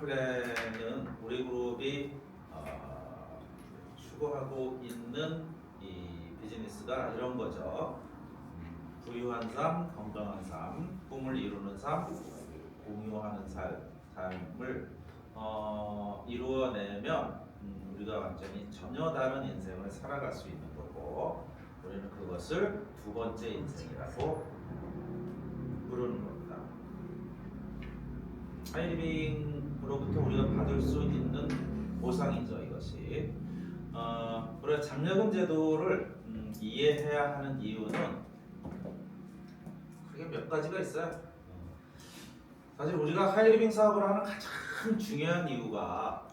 플랜은 우리 그룹이 추구하고 있는 이 비즈니스가 이런 거죠. 부유한 삶, 건강한 삶, 꿈을 이루는 삶, 공유하는 삶을 이루어내면 우리가 완전히 전혀 다른 인생을 살아갈 수 있는 거고, 우리는 그것을 두 번째 인생이라고 부르는 겁니다. 하이리빙으로부터 우리가 받을 수 있는 보상이죠, 이것이. 우리가 장려금 제도를 이해해야 하는 이유는 그게 몇 가지가 있어요. 사실 우리가 하이리빙 사업을 하는 가장 중요한 이유가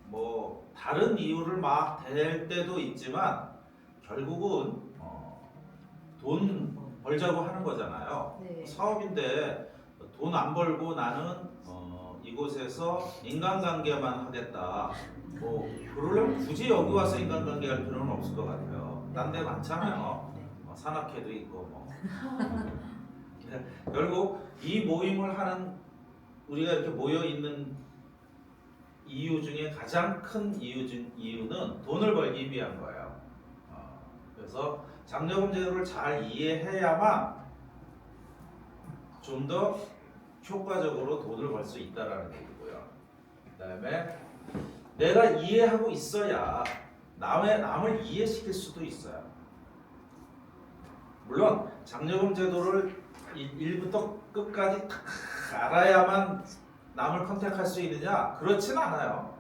뭐 다른 이유를 막 댈 때도 있지만 결국은 돈 벌자고 하는 거잖아요. 네. 사업인데 돈 안 벌고 나는 이곳에서 인간관계만 하겠다. 뭐 그러려면 굳이 여기 와서 인간관계 할 필요는 없을 것 같아요. 딴 데 많잖아요. 산악회도 있고 뭐. 결국 이 모임을 하는, 우리가 이렇게 모여 있는 이유 중에 가장 큰 이유는 돈을 벌기 위한 거예요. 그래서 장려금 제도를 잘 이해해야만 좀 더 효과적으로 돈을 벌 수 있다라는 얘기고요. 그다음에 내가 이해하고 있어야 남을 이해시킬 수도 있어요. 물론 장려금 제도를 1부터 끝까지 다 알아야만 남을 컨택할 수 있느냐? 그렇진 않아요.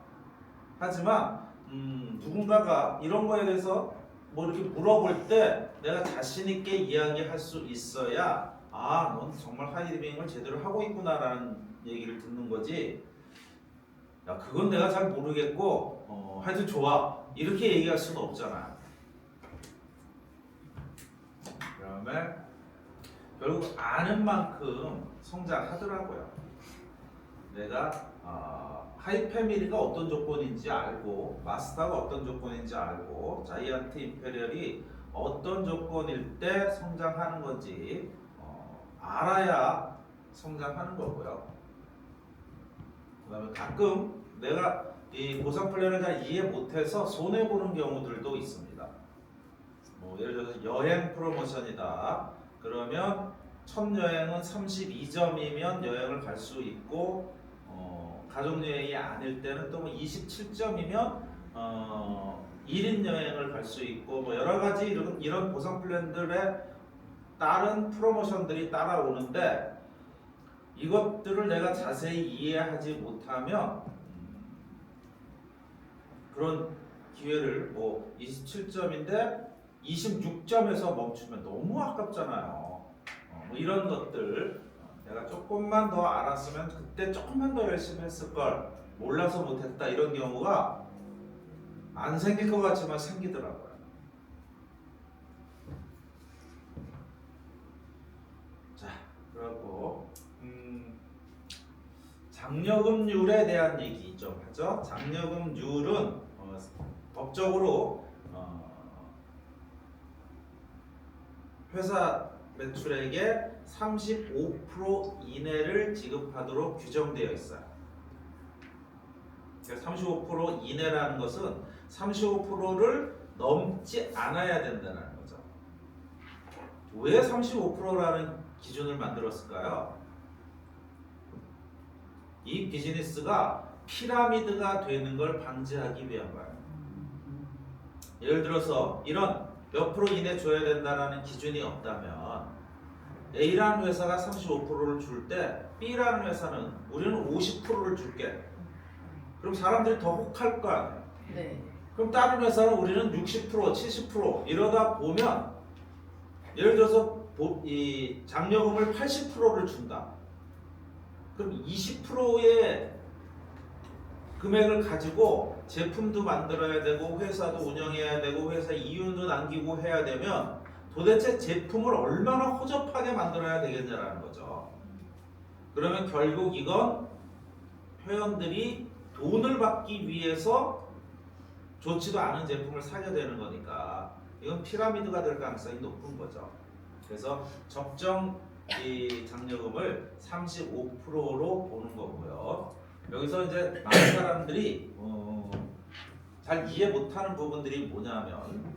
하지만 누군가가 이런 거에 대해서 뭐 이렇게 물어볼 때 내가 자신 있게 이야기할 수 있어야 넌 정말 하이리빙을 제대로 하고 있구나라는 얘기를 듣는 거지. 야, 그건 내가 잘 모르겠고 하여튼 좋아 이렇게 얘기할 수는 없잖아요. 그다음에 결국 아는 만큼 성장하더라고요. 내가 하이패밀리가 어떤 조건인지 알고, 마스터가 어떤 조건인지 알고, 자이언트 임페리얼이 어떤 조건일 때 성장하는 건지 알아야 성장하는 거고요. 그 다음에 가끔 내가 이 보상 플랜을 잘 이해 못해서 손해보는 경우들도 있습니다. 뭐 예를 들어서 여행 프로모션이다. 그러면 첫 여행은 32점이면 여행을 갈 수 있고, 가족여행이 아닐 때는 또 27점이면 1인 여행을 갈 수 있고, 뭐 여러 가지 이런 보상 플랜들에 다른 프로모션들이 따라오는데, 이것들을 내가 자세히 이해하지 못하면 그런 기회를 뭐 27점인데 26점에서 멈추면 너무 아깝잖아요. 뭐 이런 것들 내가 조금만 더 알았으면 그때 조금만 더 열심히 했을 걸, 몰라서 못했다, 이런 경우가 안 생길 것 같지만 생기더라고요. 자, 그리고 장려금률에 대한 얘기 좀 하죠. 장려금률은 법적으로 회사 매출액의 35% 이내를 지급하도록 규정되어 있어요. 35% 이내라는 것은 35%를 넘지 않아야 된다는 거죠. 왜 35%라는 기준을 만들었을까요? 이 비즈니스가 피라미드가 되는 걸 방지하기 위한 거예요. 예를 들어서 이런 몇 프로 이내 줘야 된다는 기준이 없다면 A라는 회사가 35%를 줄 때 B라는 회사는 우리는 50%를 줄게. 그럼 사람들이 더 혹할 거 아니에요. 네. 그럼 다른 회사는 우리는 60%, 70% 이러다 보면, 예를 들어서 이 장려금을 80%를 준다. 그럼 20%의 금액을 가지고 제품도 만들어야 되고 회사도 운영해야 되고 회사 이윤도 남기고 해야 되면 도대체 제품을 얼마나 허접하게 만들어야 되겠냐라는 거죠. 그러면 결국 이건 회원들이 돈을 받기 위해서 좋지도 않은 제품을 사게 되는 거니까 이건 피라미드가 될 가능성이 높은 거죠. 그래서 적정 이 장려금을 35%로 보는 거고요. 여기서 이제 많은 사람들이 잘 이해 못하는 부분들이 뭐냐면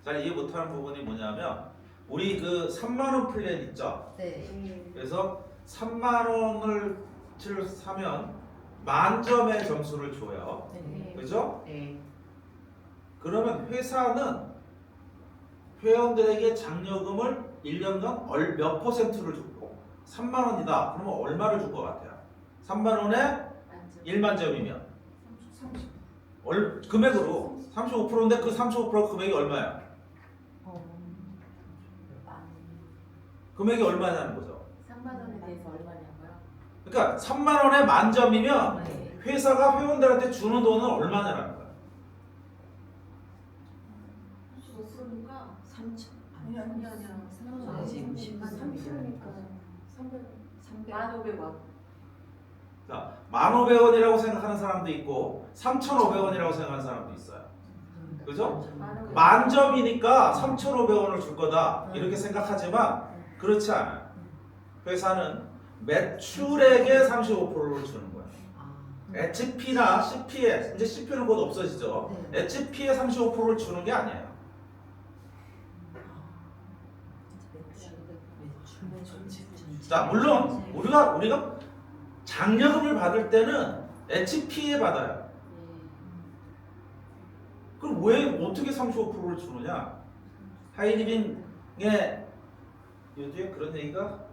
잘 이해 못하는 부분이 뭐냐면 우리 그 3만 원 플랜 있죠? 네. 그래서 3만 원을 사면 만점의 점수를 줘요. 네. 그죠? 네. 그러면 회사는 회원들에게 장려금을 1년간 몇 퍼센트를 줬고 3만 원이다. 그러면 얼마를 줄 것 같아요? 3만 원에 1만 점이면 30. 금액으로 35%인데 그 35% 금액이 얼마야? 금액이 얼마냐는 거죠. 3만 원에 대해서 얼마냐고요? 그러니까 3만 원에 만점이면 네. 회사가 회원들한테 주는 돈은 얼마냐라는 거야. 35%니까 3천. 아니야. 3만 원. 지금 10만 3%니까 300. 1,500원. 자, 1,500원이라고 생각하는 사람도 있고 3,500원이라고 생각하는 사람도 있어요. 그죠? 만점이니까 3,500원을 줄 거다 이렇게 생각하지만 그렇지 않아요. 회사는 매출액의 35%를 주는 거예요. HP나 CP에 이제 CP는 곧 없어지죠. 네. HP에 35%를 주는 게 아니에요. 자, 물론 우리가 장려금을 받을 때는 HP에 받아요. 그럼 왜 어떻게 35%를 주느냐? 하이리빙의 요즘에 그런 얘기가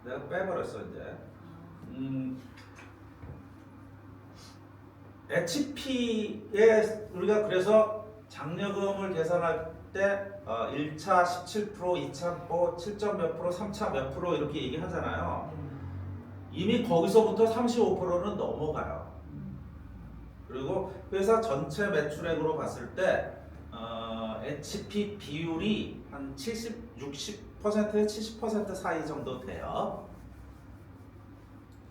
내가 빼버렸어 이제. HP에 우리가 그래서 장려금을 계산할 때 1차 17%, 2차 뭐 7점 몇 프로, 3차 몇 프로 이렇게 얘기하잖아요. 이미 거기서부터 35%는 넘어가요. 그리고 회사 전체 매출액으로 봤을 때 HP 비율이 한 60%에서 70% 사이 정도 돼요.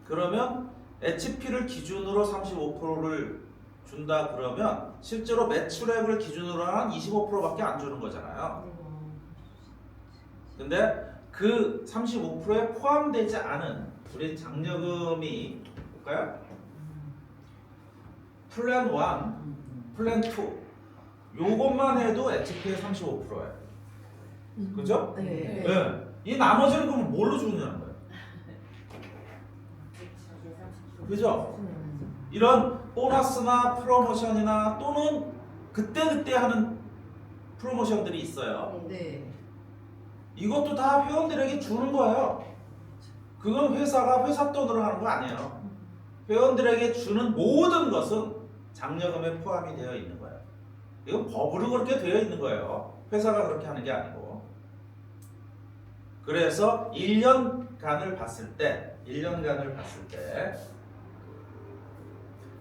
그러면 HP를 기준으로 35%를 준다 그러면 실제로 매출액을 기준으로 한 25%밖에 안 주는 거잖아요. 근데 그 35%에 포함되지 않은 우리 장려금이 볼까요? 플랜 1, 플랜 2 요것만 해도 HP의 35%예요. 그죠? 네. 네. 이 나머지는 그럼 뭘로 주느냐는 거예요. 그죠? 이런 보너스나 프로모션이나 또는 그때그때 하는 프로모션들이 있어요. 네. 이것도 다 회원들에게 주는 거예요. 그건 회사가 회사 돈으로 하는 거 아니에요. 회원들에게 주는 모든 것은 장려금에 포함이 되어 있는 거예요. 이건 법으로 그렇게 되어 있는 거예요. 회사가 그렇게 하는 게 아니고. 그래서 1년간을 봤을 때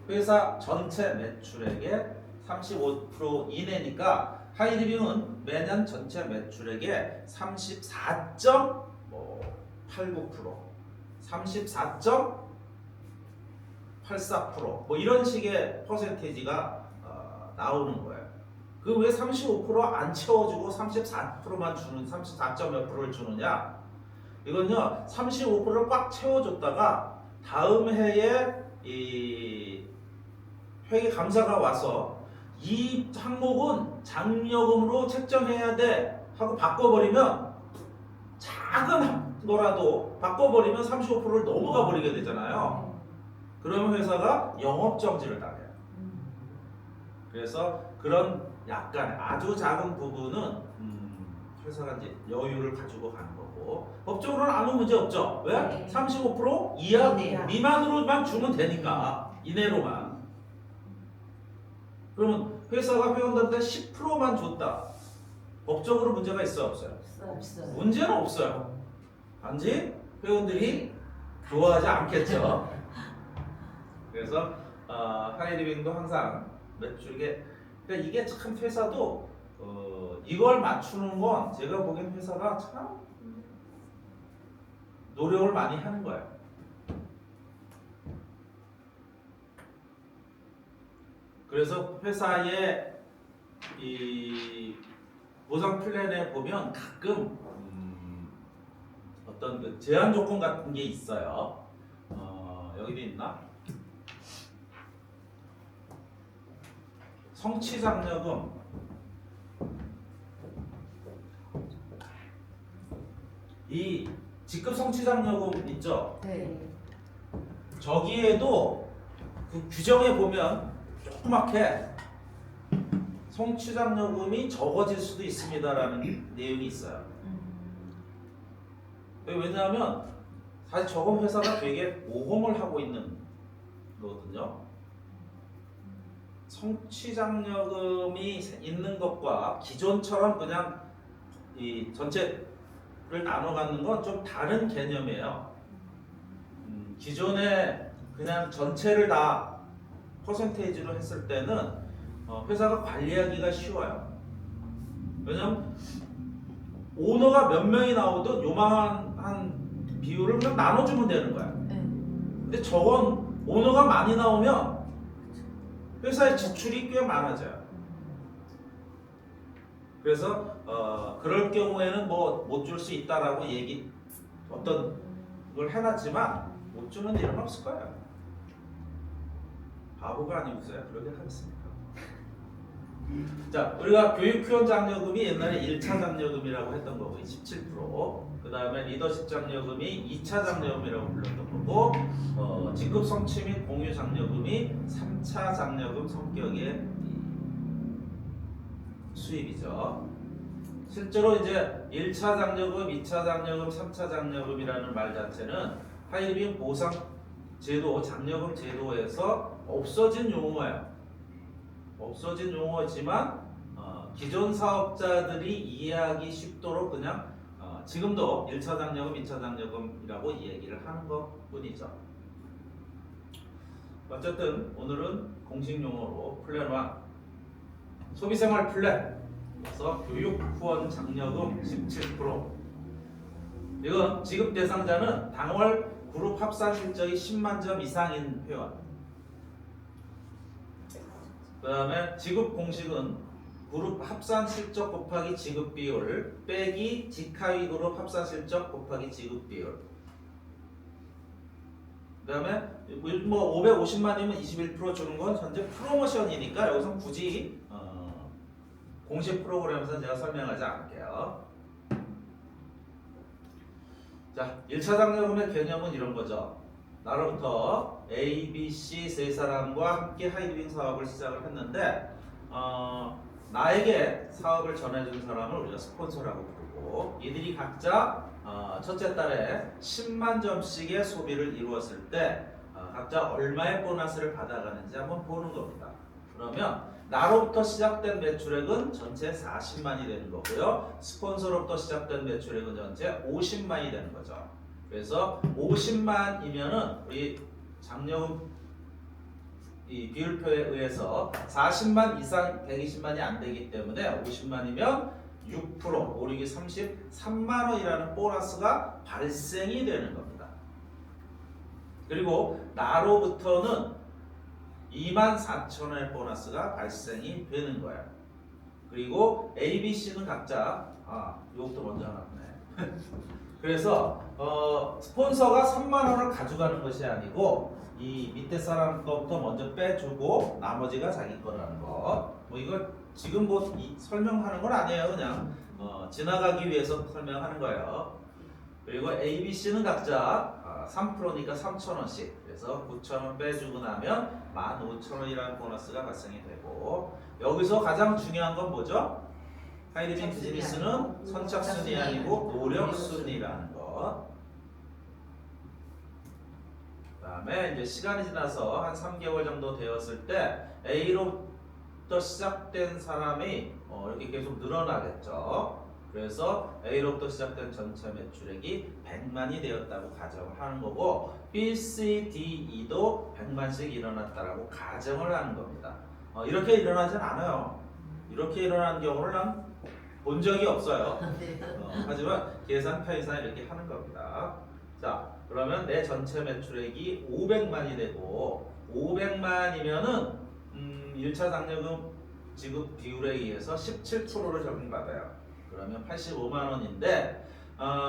회사 전체 매출액의 35% 이내니까 하이리빙은 매년 전체 매출액의 34.89%, 34.84% 뭐 이런 식의 퍼센테이지가 나오는 거예요. 그 왜 35%안 채워주고 34%만 주는 34몇 프로를 주느냐? 이건요 35%를 꽉 채워줬다가 다음 해에 이 회계감사가 와서 이 항목은 장려금으로 책정해야 돼 하고 바꿔버리면 작은 거라도 바꿔버리면 35%를 넘어가 버리게 되잖아요. 그러면 회사가 영업정지를 당해요. 그래서 그런 약간 아주 작은 부분은 회사가 이제 여유를 가지고 가는 거고 법적으로는 아무 문제 없죠. 왜? 네. 35% 이하 이내야. 미만으로만 주면 되니까 이내로만. 그러면 회사가 회원들한테 10%만 줬다. 법적으로 문제가 있어 없어요? 없어요. 문제는 없어요. 단지 회원들이 좋아하지 않겠죠. 그래서 하이리빙도 항상 매출에 그러니까 이게 참 회사도 이걸 맞추는 건 제가 보기엔 회사가 참 노력을 많이 하는 거예요. 그래서 회사의 이 보상 플랜에 보면 가끔 어떤 그 제한 조건 같은 게 있어요. 여기도 있나? 성취장려금 이 직급 성취장려금 있죠? 네. 저기에도 그 규정에 보면 조그맣게 성취장려금이 적어질 수도 있습니다라는 내용이 있어요. 왜냐하면 사실 저건 회사가 되게 모험을 하고 있는 거거든요. 성취장려금이 있는 것과 기존처럼 그냥 이 전체를 나눠 갖는 건 좀 다른 개념이에요. 기존에 그냥 전체를 다 퍼센테이지로 했을 때는 회사가 관리하기가 쉬워요. 왜냐면 오너가 몇 명이 나오든 요만한 한 비율을 그냥 나눠주면 되는 거야. 네. 근데 저건 오너가 많이 나오면 회사의 지출이 꽤 많아져요. 그래서 그럴 경우에는 뭐 못 줄 수 있다라고 얘기 어떤 걸 해놨지만 못 주는 일은 없을 거예요. 바보가 아니고서야 그러게 하겠습니까? 자, 우리가 교육후원 장려금이 옛날에 1차 장려금이라고 했던 거고 17%, 그 다음에 리더십 장려금이 2차 장려금이라고 불렀던 거고, 직급 성취 및 공유 장려금이 3차 장려금 성격의 수입이죠. 실제로 이제 1차 장려금, 2차 장려금, 3차 장려금이라는 말 자체는 하이리빙 보상 제도, 장려금 제도에서 없어진 용어예요. 없어진 용어지만 기존 사업자들이 이해하기 쉽도록 그냥 지금도 1차 장려금, 2차 장려금이라고 얘기를 하는 것 뿐이죠. 어쨌든 오늘은 공식 용어로 플랜 1 소비생활 플랜 그래서 교육 후원 장려금 17% 이건 지급 대상자는 당월 그룹 합산 실적이 10만 점 이상인 회원. 그 다음에 지급 공식은 그룹 합산 실적 곱하기 지급 비율 빼기 직하위 그룹 합산 실적 곱하기 지급 비율. 그 다음에 뭐 550만이면 21% 주는 건 현재 프로모션이니까 여기서 굳이 공식 프로그램에서 제가 설명하지 않을게요. 자, 1차 장려금의 개념은 이런 거죠. 나로부터 A, B, C 세 사람과 함께 하이리빙 사업을 시작을 했는데 나에게 사업을 전해준 사람을 우리가 스폰서라고 부르고 이들이 각자 첫째 달에 10만 점씩의 소비를 이루었을 때 각자 얼마의 보너스를 받아가는지 한번 보는 겁니다. 그러면 나로부터 시작된 매출액은 전체 40만이 되는 거고요. 스폰서로부터 시작된 매출액은 전체 50만이 되는 거죠. 그래서 50만이면은 우리 장려금 이 비율표에 의해서 40만 이상 120만이 안 되기 때문에 50만이면 6% 5, 6이 33만 원이라는 보너스가 발생이 되는 겁니다. 그리고 나로부터는 24,000원의 보너스가 발생이 되는 거예요. 그리고 A, B, C는 각자 이것도 먼저 나왔네. 그래서 스폰서가 3만 원을 가져가는 것이 아니고 이 밑에 사람 거부터 먼저 빼주고 나머지가 자기 거라는 거. 뭐 이거 지금 뭐 설명하는 건 아니에요. 그냥 지나가기 위해서 설명하는 거예요. 그리고 A, B, C는 각자 3%니까 3,000원씩. 그래서 9,000원 빼주고 나면 15,000원이라는 보너스가 발생이 되고 여기서 가장 중요한 건 뭐죠? 하이리빙 비즈니스는 선착순이 아니고 노력순이라는 것. 그 다음에 이제 시간이 지나서 한 3개월 정도 되었을 때 A로부터 시작된 사람이 이렇게 계속 늘어나겠죠. 그래서 A로부터 시작된 전체 매출액이 100만이 되었다고 가정을 하는 거고 B, C, D, E도 100만씩 일어났다라고 가정을 하는 겁니다. 이렇게 일어나진 않아요. 이렇게 일어나는 경우를 난 본 적이 없어요. 하지만 계산 편의상 이렇게 하는 겁니다. 자, 그러면 내 전체 매출액이 500만이 되고 500만이면은 1차 장려금 지급 비율에 의해서 17%를 적용받아요. 그러면 85만 원인데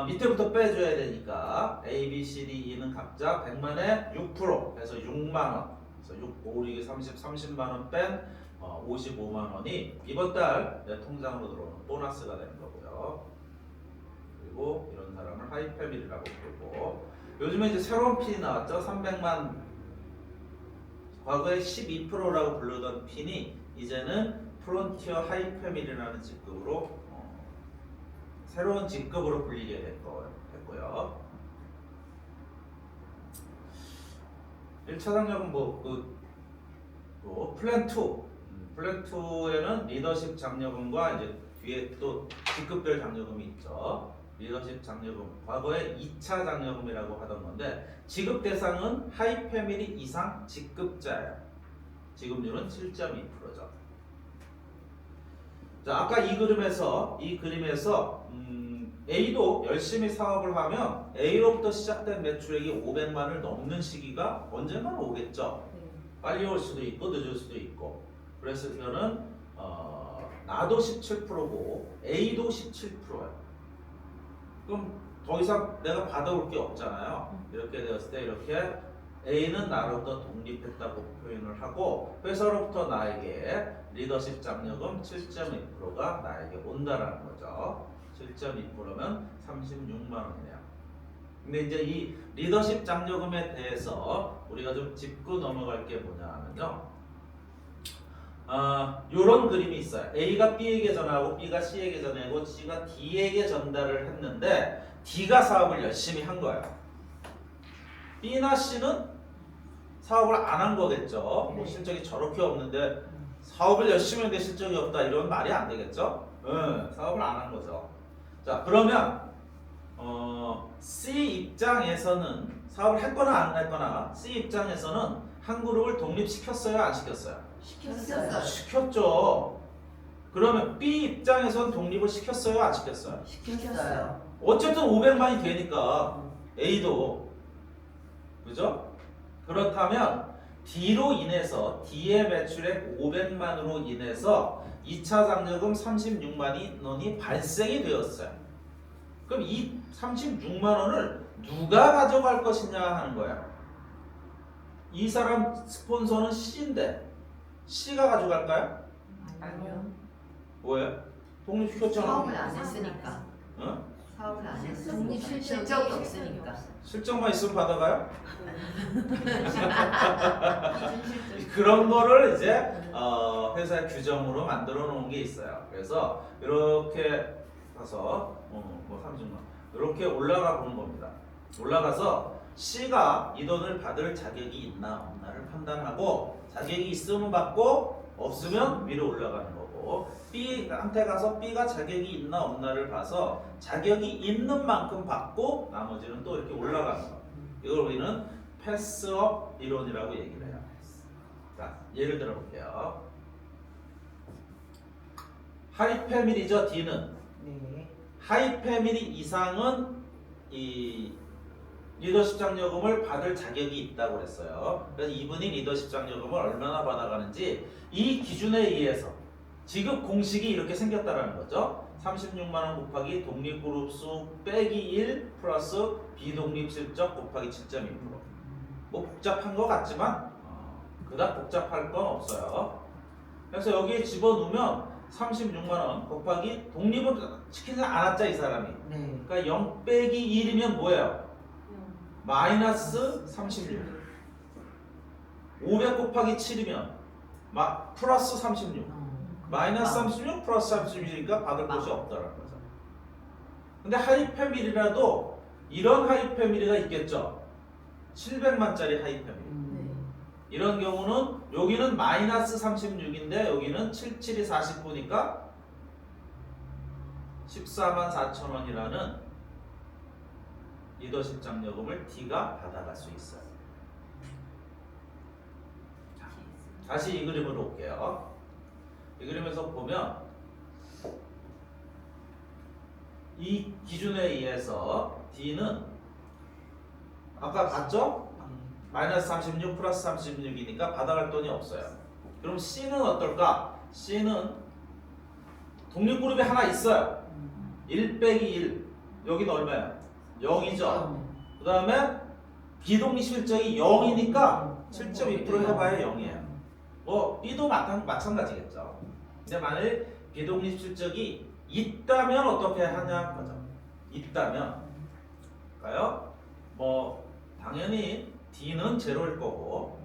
밑에부터 빼줘야 되니까 A, B, C, D, E는 각자 100만에 6% 해서 6만원. 그래서 6, 5, 6, 30, 30만원 뺀 55만원이 이번 달 내 통장으로 들어오는 보너스가 되는 거고요. 그리고 이런 사람을 하이패밀리라고 부르고, 요즘에 이제 새로운 핀이 나왔죠. 300만. 과거에 12%라고 부르던 핀이 이제는 프론티어 하이패밀리라는 직급으로 새로운 직급으로 불리게 됐고요. 1차 장력은 플랜 2. 플랜 2에는 리더십 장려금과 이제 뒤에 또 직급별 장려금이 있죠. 리더십 장려금, 과거에 2차 장려금이라고 하던 건데 지급 대상은 하이패밀리 이상 직급자예요. 지급률은 7.2%죠. 자, 아까 이 그림에서 A도 열심히 사업을 하면 A로부터 시작된 매출액이 500만을 넘는 시기가 언젠가는 오겠죠. 빨리 올 수도 있고 늦을 수도 있고. 그래서 이거는 나도 17%고 A도 17%예요. 그럼 더 이상 내가 받아올 게 없잖아요. 이렇게 되었을 때 이렇게 A는 나로부터 독립했다고 표현을 하고 회사로부터 나에게 리더십 장려금 7.2%가 나에게 온다라는 거죠. 7.2%면 36만 원이네요. 근데 이제 이 리더십 장려금에 대해서 우리가 좀 짚고 넘어갈 게 뭐냐 하면요. 요런 그림이 있어요. A가 B에게 전하고 B가 C에게 전하고 C가 D에게 전달을 했는데 D가 사업을 열심히 한 거예요. B나 C는 사업을 안 한 거겠죠. 뭐 실적이 저렇게 없는데 사업을 열심히 했는데 실적이 없다 이런 말이 안 되겠죠. 사업을 안 한 거죠. 자, 그러면 C 입장에서는 사업을 했거나 안 했거나 C 입장에서는 한 그룹을 독립시켰어요, 안 시켰어요? 시켰어요. 시켰죠. 그러면 B 입장에서는 독립을 시켰어요, 안 시켰어요? 시켰어요. 어쨌든 500만이 되니까 A도, 그죠? 그렇다면 D로 인해서 D의 매출액 500만으로 인해서 2차 장려금 36만 원이 발생이 되었어요. 그럼 이 36만 원을 누가 가져갈 것이냐 하는 거예요. 이 사람 스폰서는 C인데 C가 가져갈까요? 아니요. 뭐예요? 독립시켰잖아. 사업을 안 했으니까. 응? 사업을 안 했으니까. 독립 실적이 없으니까. 실적만 있으면 받아가요? 기준실적. 그런 거를 이제 회사의 규정으로 만들어 놓은 게 있어요. 그래서 이렇게 가서 뭐 30만 이렇게 올라가 보는 겁니다. 올라가서 C가 이 돈을 받을 자격이 있나 없나를 판단하고 자격이 있으면 받고 없으면 위로 올라가는 거고, B한테 가서 B가 자격이 있나 없나를 봐서 자격이 있는 만큼 받고 나머지는 또 이렇게 올라가는 거. 이걸 우리는 패스업 이론이라고 얘기를 해요. 자, 예를 들어 볼게요. 하이패밀리죠, D는. 네. 하이패밀리 이상은 이 리더십 장려금을 받을 자격이 있다고 그랬어요. 그래서 이분이 리더십 장려금을 얼마나 받아가는지 이 기준에 의해서 지급 공식이 이렇게 생겼다라는 거죠. 36만 원 곱하기 독립그룹 수 빼기 1 플러스 비독립 실적 곱하기 7.2%. 뭐 복잡한 것 같지만 그닥 복잡할 건 없어요. 그래서 여기에 집어넣으면 36만 원 곱하기 독립은 시키지 않았죠, 이 사람이. 네. 그러니까 0 빼기 1이면 뭐예요? 마이너스 36. 500 곱하기 7이면 플러스 36. 마이너스 36 플러스 36이니까 받을 곳이 없다라는 거죠. 근데 하이패밀리라도 이런 하이패밀리가 있겠죠. 700만짜리 하이패밀리. 이런 경우는 여기는 마이너스 36인데 여기는 77이 49니까 14만 4천 원이라는 리더십 장려금을 D가 받아갈 수 있어요. 자, 다시 이 그림으로 올게요. 이 그림에서 보면 이 기준에 의해서 D는 아까 봤죠? 마이너스 36 플러스 36이니까 받아갈 돈이 없어요. 그럼 C는 어떨까? C는 독립그룹이 하나 있어요. 1 빼기 1 여기는 얼마야? 0이죠. 그 다음에 비독립 실적이 0이니까 7.2% 해봐야 0이에요. 뭐 B도 마찬가지겠죠. 근데 만일 비독립 실적이 있다면 어떻게 하냐 거죠. 있다면 볼까요? 뭐 당연히 D는 제로일 거고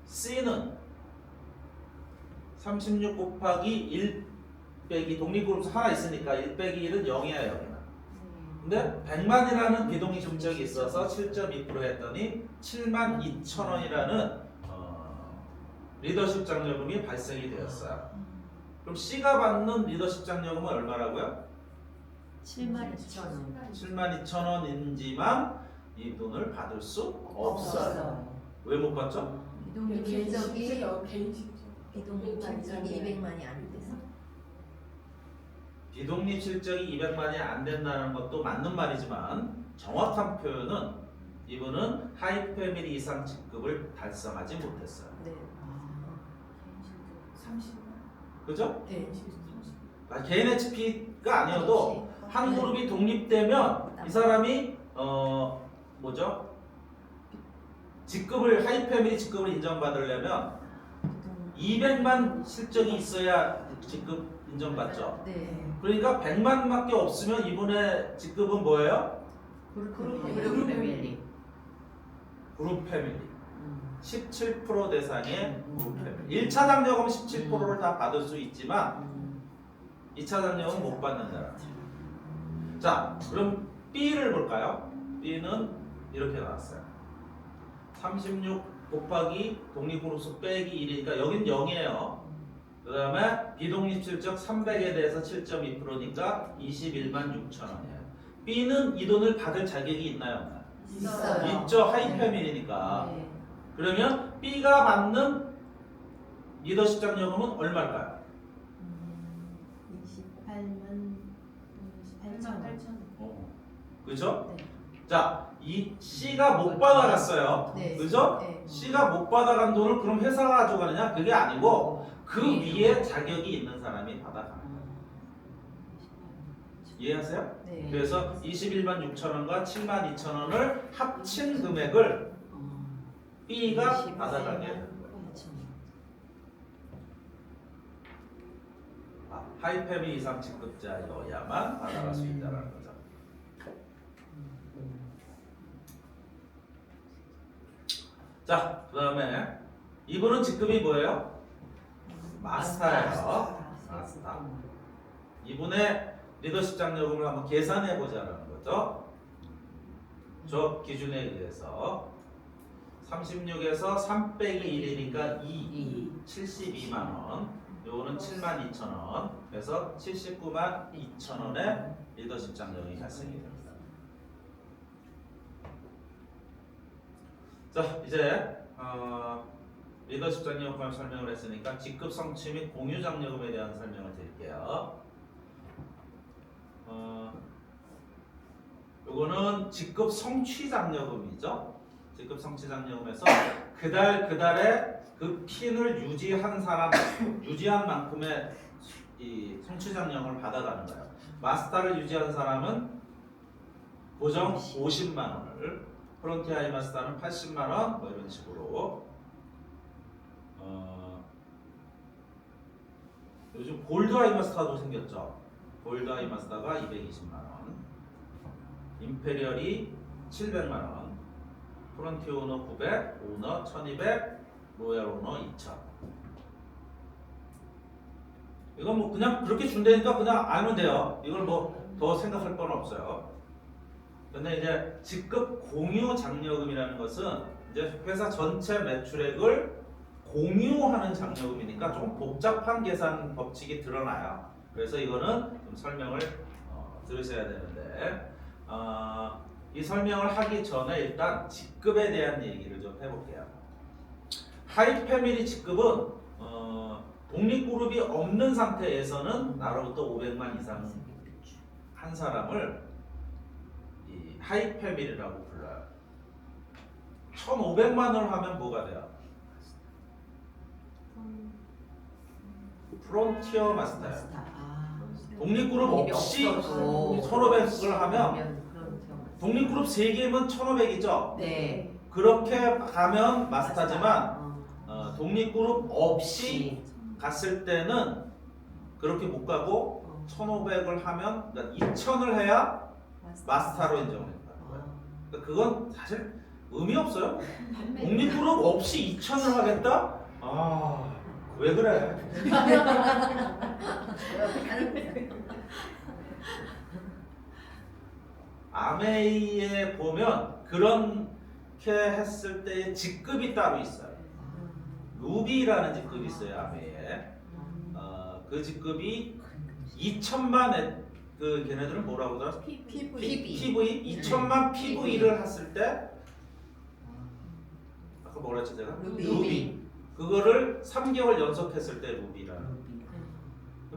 C는 36 곱하기 1 빼기 독립그룹 하나 있으니까 1 빼기 1은 0이야 여기는. 근데 100만이라는 비독립 실적이 있어서 7.2% 했더니 72,000원이라는 리더십 장려금이 발생이 되었어요. 그럼 C가 받는 리더십 장려금은 얼마라고요? 72,000원. 72,000원인지만 이 돈을 받을 수 없어요. 왜 못 받죠? 비동의 개인적이 개인식 비동립 실적이 200만이 안 돼서. 비독립 실적이 200만이 안 된다는 것도 맞는 말이지만 정확한 표현은 이분은 하이패밀리 이상 직급을 달성하지 못했어요. 네. 30만. 그죠? 네. 개인 HP가 아니어도 한 그룹이 독립되면 이 사람이 뭐죠? 직급을 하이패밀리 직급을 인정받으려면 200만 실적이 있어야 직급 인정받죠. 네. 그러니까 100만밖에 없으면 이분의 직급은 뭐예요? 그룹 그룹 패밀리. 그룹 패밀리. 17% 대상의 그룹 패밀리. 1차 장려금 17%를 다 받을 수 있지만 2차 장려금 못 받는다. 자, 그럼 B를 볼까요? B는 이렇게 나왔어요. 36 곱하기 독립그룹수 빼기 1이니까 여긴 0이에요. 그 다음에 비독립 실적 300에 대해서 7.2%니까 21만 6천 원이에요. B는 이 돈을 받을 자격이 있나요? 있어요. 있죠. 하이패밀리니까. 네. 그러면 B가 받는 리더십 장려금은 얼마일까요? 28만 8천. 그죠? 네. 자, 이 C가 못 받아갔어요. 네. 그죠? 네. C가 못 받아간 돈을 그럼 회사가 가져가느냐? 그게 아니고 그 위에 자격이 있는 사람이 받아가는 거예요. 이해하세요? 네. 그래서 21만 6천 원과 7만 2천 원을 합친 금액을 B가 받아가게 되는 거예요. 하이패밀리 이상 직급자여야만 받아갈 수 있다는 거죠. 자, 그 다음에 이분은 직급이 뭐예요? 마스터예요. 마스터. 이분의 리더십 장려금을 한번 계산해 보자는 거죠. 저 기준에 의해서 36에서 3 빼기 1이니까 72만 원. 요거는 7만 2천 원. 그래서 79만 2천 원의 리더십 장려금이 발생이 됩니다. 자, 이제 리더십 장려금 설명을 했으니까 직급 성취 및 공유 장려금에 대한 설명을 드릴게요. 요거는 직급 성취 장려금이죠. 직급 성취 장려금에서 그달에 그 핀을 유지한 사람, 유지한 만큼의 이 성취 장려금을 받아가는 거예요. 마스터를 유지한 사람은 고정 50만 원을, 프론티어 하이마스터는 80만 원, 뭐 이런 식으로. 요즘 골드 하이마스터도 생겼죠. 골드 하이마스터가 220만 원, 임페리얼이 700만 원, 프론티어 오너 900, 오너 1200, 로얄 오너 2000. 이건 뭐 그냥 그렇게 준다니까 그냥 알면 돼요. 이걸 뭐 더 생각할 건 없어요. 근데 이제 직급 공유 장려금이라는 것은 이제 회사 전체 매출액을 공유하는 장려금이니까 조금 복잡한 계산 법칙이 드러나요. 그래서 이거는 좀 설명을 들으셔야 되는데 이 설명을 하기 전에 일단 직급에 대한 얘기를 좀 해볼게요. 하이패밀리 직급은 독립그룹이 없는 상태에서는 나로부터 500만 이상 한 사람을 이 하이패밀리라고 불러요. 1,500만을 하면 뭐가 돼요? 프론티어 마스터예요. 독립그룹 없이 없어도 1500을 하면 그런 경우. 독립그룹 3개면 1500이죠. 네. 그렇게 가면 마스터지만 어. 독립그룹 없이 갔을 때는 그렇게 못 가고 어. 1500을 하면 그러니까 2000을 해야 마스터로 인정을 해요. 그러니까 그건 사실 의미 없어요. 독립그룹 없이 2000을 하겠다? 아, 왜 그래? 아메이에 보면 그렇게 했을 때의 직급이 따로 있어요. 루비라는 직급이 있어요, 아메이에. 그 직급이 2000만 그 걔네들은 뭐라고 하더라? PV 2000만 PV를 했을 때 아까 뭐라 했지 제가? 루비. 그거를 3개월 연속했을 때 루비라는.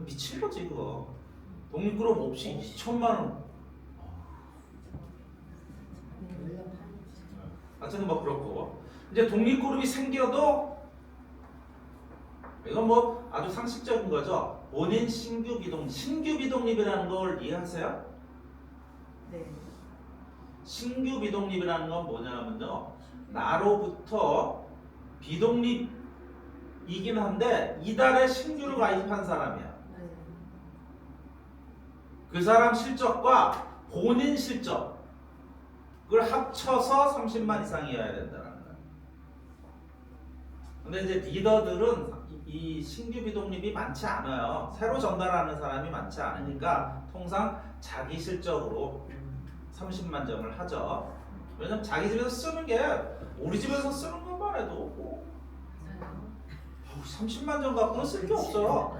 미친 거지 그거. 독립그룹 없이 2000만 원. 하여튼 뭐 그렇고 이제 독립그룹이 생겨도 이건 뭐 아주 상식적인 거죠. 본인 신규 비독립이라는 걸 이해하세요? 네. 신규 비독립이라는 건 뭐냐면요. 나로부터 비독립이긴 한데 이달에 신규로 가입한 사람이야. 그 사람 실적과 본인 실적 그걸 합쳐서 30만 이상이어야 된다는 거예요. 근데 이제 리더들은 이 신규 비독립이 많지 않아요. 새로 전달하는 사람이 많지 않으니까 통상 자기 실적으로 30만 점을 하죠. 왜냐면 자기 집에서 쓰는 게 우리 집에서 쓰는 것만 해도 뭐 30만 점 갖고는 쓸 게 없어요.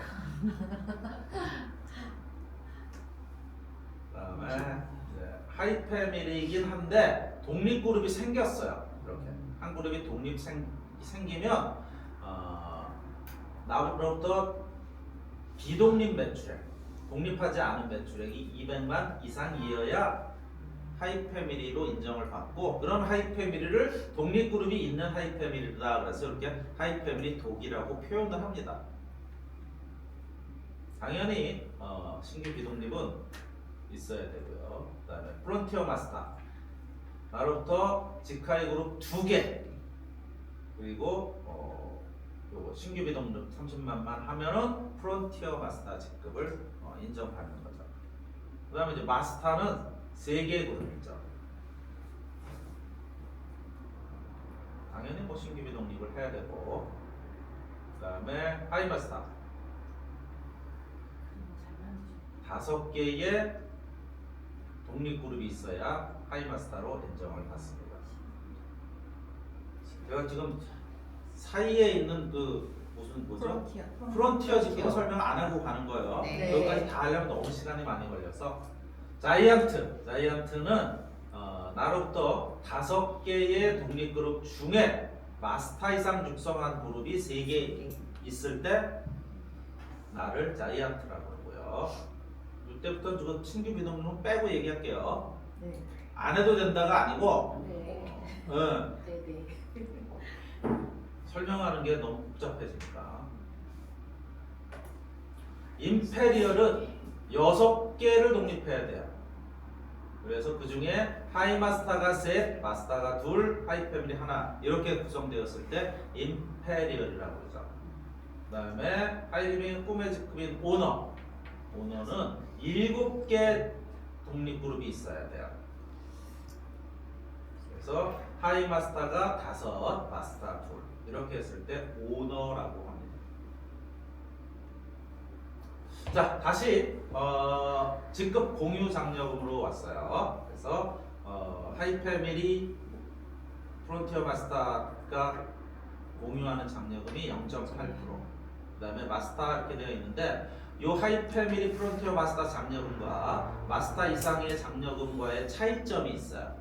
그다음에 하이패밀리이긴 한데 독립그룹이 생겼어요. 이렇게 한 그룹이 생기면 나로부터 비독립 매출액, 독립하지 않은 매출액이 200만 이상이어야 하이패밀리로 인정을 받고 그런 하이패밀리를 독립그룹이 있는 하이패밀리다. 그래서 이렇게 하이패밀리 독이라고 표현을 합니다. 당연히 신규 비독립은 있어야 되고요. 그다음에 프론티어 마스터 나로부터 지카이 그룹 2개 그리고 요거 신규 비독립 30만만 하면은 프론티어 마스터 직급을 인정받는 거죠. 그다음에 이제 마스터는 3개 그룹이죠. 당연히 뭐 신규 비독립을 해야 되고 그다음에 하이 마스터 5개의 독립그룹이 있어야 하이마스터로 인정을 받습니다. 제가 지금 사이에 있는 그 무슨 뭐죠? 프론티어 직급 설명 안 하고 가는 거예요. 네. 그것까지 다 하려면 너무 시간이 많이 걸려서 자이언트는 나로부터 5개의 독립그룹 중에 마스터 이상 육성한 그룹이 3개 있을 때 나를 자이언트라고 하고요. 이때부터 저 신규 비독립은 빼고 얘기할게요. 네. 안 해도 된다가 아니고 설명하는 게 너무 복잡해지니까. 임페리얼은 6개를 독립해야 돼요. 그래서 그 중에 하이마스터가 셋, 마스터가 둘, 하이패밀리 하나 이렇게 구성되었을 때 임페리얼이라고 그러죠. 그 다음에 하이리빙 꿈의 직급인 오너는 7개 독립그룹이 있어야 돼요. 그래서 하이마스터가 5, 마스터 둘 이렇게 했을 때 오너라고 합니다. 자, 다시 직급 공유 장려금으로 왔어요. 그래서 하이패밀리 프론티어 마스터가 공유하는 장려금이 0.8%. 그 다음에 마스터 이렇게 되어 있는데 이 하이패밀리 프론티어 마스터 장려금과 마스터 이상의 장려금과의 차이점이 있어요.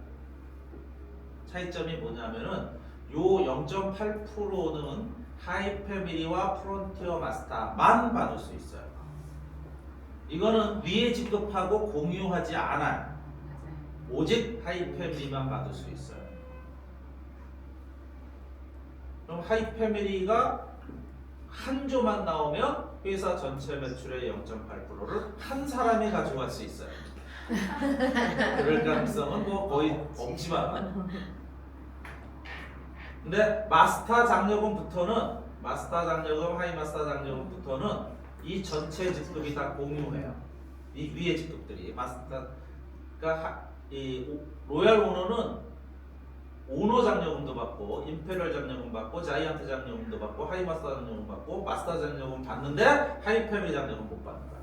차이점이 뭐냐면은 요 0.8%는 하이패밀리와 프론티어 마스터만 받을 수 있어요. 이거는 위에 직급하고 공유하지 않아요. 오직 하이패밀리만 받을 수 있어요. 그럼 하이패밀리가 한 조만 나오면 회사 전체 매출의 0.8%를 한 사람이 가져갈 수 있어요. 그럴 가능성은 뭐 거의 없지만. 근데 마스터 장려금부터는 마스터 장려금, 하이 마스터 장려금부터는 이 전체 직급이 다 공유해요. 이 위에 직급들이 마스터, 그러니까 이 로얄 오너는 오너 장려금도 받고, 임페리얼 장려금 받고, 자이언트 장려금도 받고, 하이 마스터 장려금 받고, 마스터 장려금 받는데 하이 패밀리 장려금 못 받는 거야.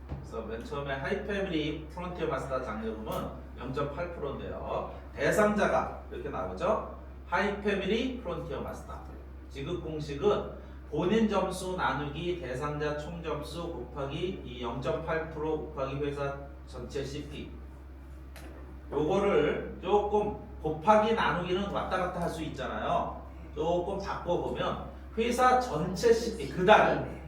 그래서 맨 처음에 하이 패밀리 프론티어 마스터 장려금은 0.8%인데요. 대상자가 이렇게 나오죠. 하이 패밀리 프론티어 마스터. 지급 공식은 본인 점수 나누기 대상자 총 점수 곱하기 이 0.8% 곱하기 회사 전체 CP. 요거를 조금 곱하기 나누기는 왔다 갔다 할 수 있잖아요. 조금 바꿔보면 회사 전체 CP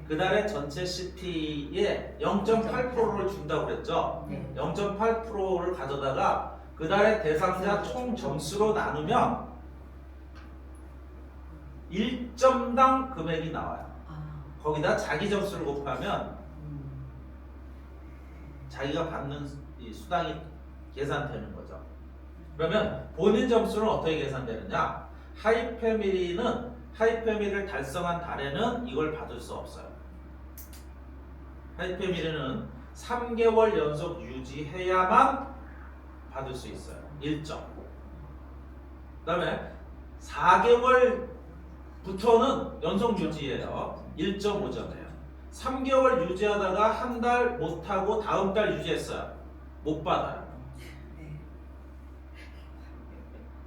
그달의 전체 CP에 0.8%를 준다고 그랬죠. 네. 0.8%를 가져다가 그달의 대상자 총 점수로 나누면 1점당 금액이 나와요. 거기다 자기 점수를 곱하면 자기가 받는 이 수당이 계산되는 거죠. 그러면 본인 점수는 어떻게 계산되느냐? 하이 패밀리를 달성한 달에는 이걸 받을 수 없어요. 하이 패밀리는 3개월 연속 유지해야만 받을 수 있어요. 1점. 그 다음에 4개월부터는 연속 유지해요. 1.5점이에요. 3개월 유지하다가 한 달 못하고 다음 달 유지했어요. 못 받아요.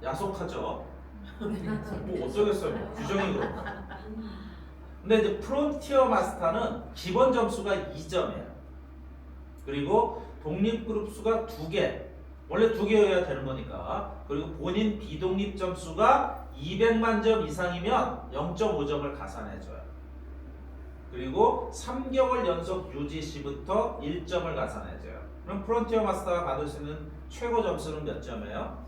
야속하죠? 뭐 어쩌겠어요. 규정이 그렇고. 근데 이제 프론티어 마스터는 기본 점수가 2점이에요. 그리고 독립그룹 수가 2개. 원래 2개여야 되는 거니까. 그리고 본인 비독립 점수가 200만 점 이상이면 0.5점을 가산해줘요. 그리고 3개월 연속 유지 시부터 1점을 가산해줘요. 그럼 프론티어 마스터가 받을 수 있는 최고 점수는 몇 점이에요?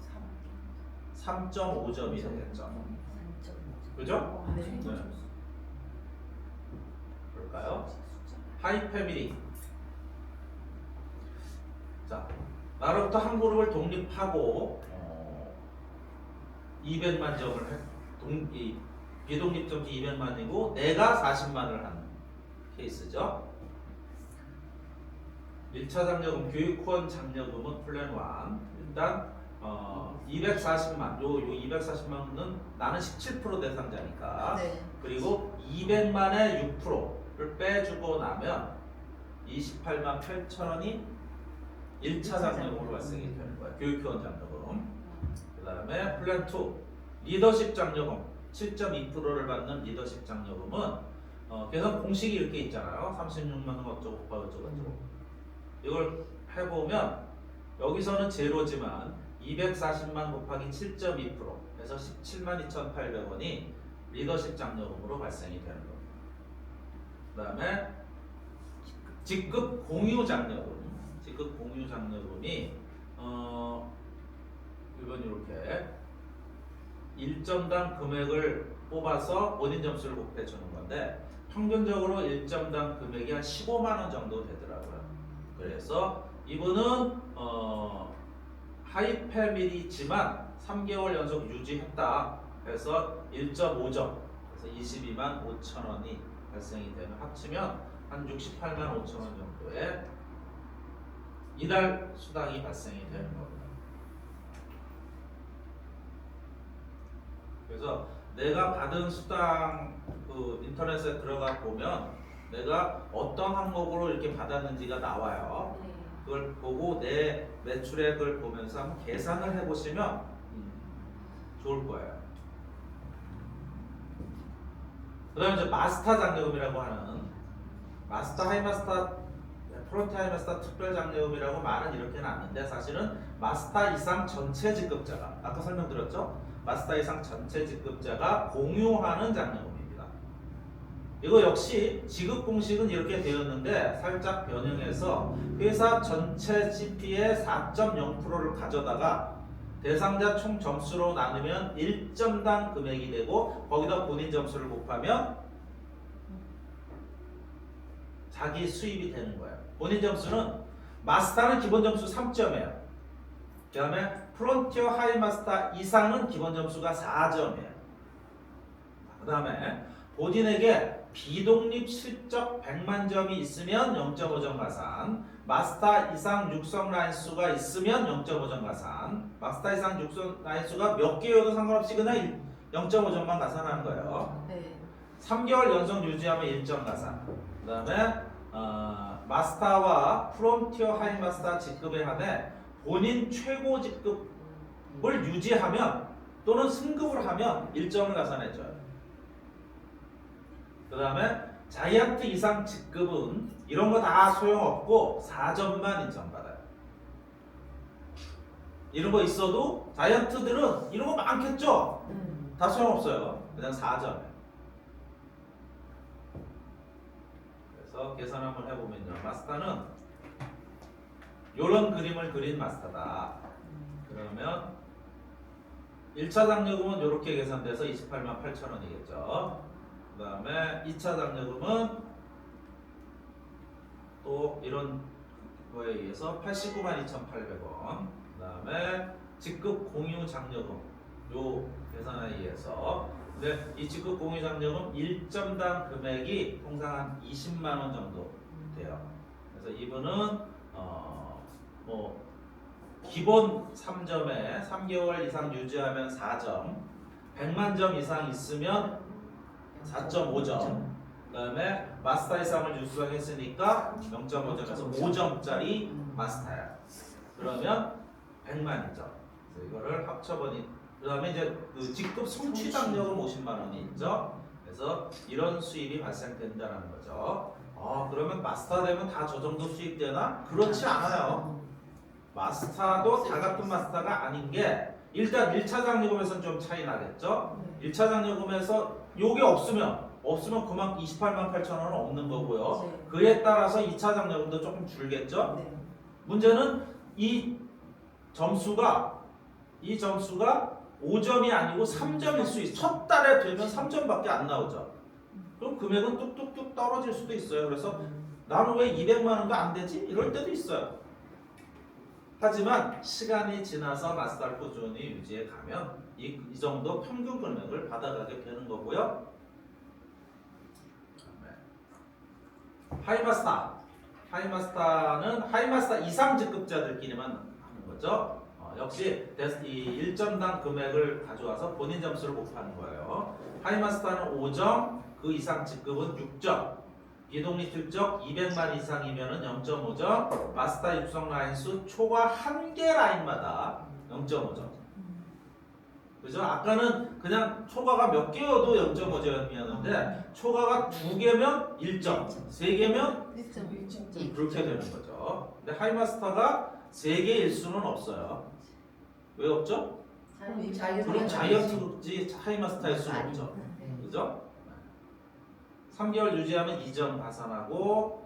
3.5점이 되겠죠. 그죠? 네. 볼까요? 하이 패밀리. 자, 나로부터 한 그룹을 독립하고 200만 점을 비독립 점수 200만이고 내가 40만을 하는 케이스죠. 1차 장려금, 교육후원 장려금은 플랜 1. 일단 240만, 요 240만은 나는 17% 대상자니까. 네. 그리고 200만의 6%를 빼주고 나면 28만 8천원이 1차 장려금으로 발생이 되는 거예요. 교육후원 장려금. 그 다음에 플랜 2, 리더십 장려금 7.2%를 받는 리더십 장려금은 계산 공식이 이렇게 있잖아요. 36만원 어쩌고 저쩌고 이걸 해보면 여기서는 제로지만 240만 곱하기 7.2% 해서 17만 2,800원이 리더십 장려금으로 발생이 되는 겁니다. 그 다음에 직급 공유 장려금. 직급 공유 장려금이 이건 이렇게 1점당 금액을 뽑아서 본인 점수를 곱해 주는 건데 평균적으로 1점당 금액이 한 15만 원 정도 되더라고요. 그래서 이분은 하이 패밀리지만 3개월 연속 유지했다. 그래서 1.5점. 그래서 22만 5천 원이 발생이 되면 합치면 한 68만 5천 원 정도의 이달 수당이 발생이 되는 겁니다. 그래서 내가 받은 수당 그 인터넷에 들어가 보면 내가 어떤 항목으로 이렇게 받았는지가 나와요. 그걸 보고 내 매출액을 보면서 한번 계산을 해보시면 좋을 거예요. 그 다음에 이제 마스터 장려금이라고 하는 마스터 하이마스터 프론트 하이마스터 특별 장려금이라고 말은 이렇게 놨는데 사실은 마스터 이상 전체 직급자가 아까 설명드렸죠? 마스터 이상 전체 직급자가 공유하는 장려금입니다. 이거 역시 지급 공식은 이렇게 되었는데 살짝 변형해서 회사 전체 CP의 4.0%를 가져다가 대상자 총 점수로 나누면 1점당 금액이 되고 거기다 본인 점수를 곱하면 자기 수입이 되는 거예요. 본인 점수는 마스터는 기본 점수 3점이에요. 그 다음에 프론티어 하이마스터 이상은 기본 점수가 4점이에요. 그 다음에 본인에게 비독립 실적 100만 점이 있으면 0.5점 가산, 마스터 이상 육성 라인 수가 있으면 0.5점 가산, 마스터 이상 육성 라인 수가 몇 개여도 상관없이 그냥 0.5점만 가산하는 거예요. 네. 3개월 연속 유지하면 1점 가산. 그 다음에 마스터와 프론티어 하이마스터 직급에 한해 본인 최고 직급을 유지하면 또는 승급을 하면 1점을 가산해줘요. 그 다음에 자이언트 이상 직급은 이런 거 다 소용없고 4점만 인정받아요. 이런 거 있어도 자이언트들은 이런 거 많겠죠? 다 소용없어요. 그냥 4점이에요. 그래서 계산 한번 해보면요. 마스터는 이런 그림을 그린 마스터다. 그러면 1차 장려금은 이렇게 계산돼서 28만 8천 원이겠죠. 그 다음에 2차 장려금은 또 이런 거에 의해서 89만 2,800원. 그 다음에 직급 공유 장려금 요 계산에 의해서 근데 이 직급 공유 장려금 1점당 금액이 통상 한 20만 원 정도 돼요. 그래서 이분은 뭐 기본 3점에 3개월 이상 유지하면 4점, 100만 점 이상 있으면 4.5점, 그 다음에 마스터 이상을 육성했으니까 0.5점에서 5점짜리 마스터야. 그러면 100만이죠. 그래서 이거를 합쳐보니 그 다음에 이제 그 직급 성취 장려금 50만 원이 있죠. 그래서 이런 수입이 발생된다는 거죠. 그러면 마스터 되면 다 저 정도 수입 되나? 그렇지 않아요. 마스터도 다 같은 마스터가 아닌 게 일단 1차 장려금에서는 좀 차이 나겠죠. 1차 장려금에서 요게 없으면 그만큼 28만 8천 원은 없는 거고요. 네. 그에 따라서 2차 장려금도 조금 줄겠죠. 네. 문제는 이 점수가 5점이 아니고 3점일 수 있어요. 첫 달에 되면 3점밖에 안 나오죠. 그럼 금액은 뚝뚝뚝 떨어질 수도 있어요. 그래서 나는 왜 200만 원도 안 되지? 이럴 때도 있어요. 하지만 시간이 지나서 마스터를 꾸준히 유지해 가면 이 정도 평균 금액을 받아가게 되는 거고요. 하이마스터는 하이마스터 이상 직급자들끼리만 하는 거죠. 역시 이 1점당 금액을 가져와서 본인 점수를 곱하는 거예요. 하이마스터는 5점, 그 이상 직급은 6점. 비독립 실적 200만 이상이면 0.5점, 마스터 육성 라인 수 초과 1개 라인마다 0.5점. 그죠? 아까는 그냥 초과가 몇 개여도 0.5점이었는데 초과가 2개면 1점, 3개면 1.1점. 그렇게 되는 거죠. 근데 하이마스터가 3개일 수는 없어요. 왜 없죠? 그럼 자이언트지 하이마스터일 수는 없죠. 그죠? 3개월 유지하면 2점 가산하고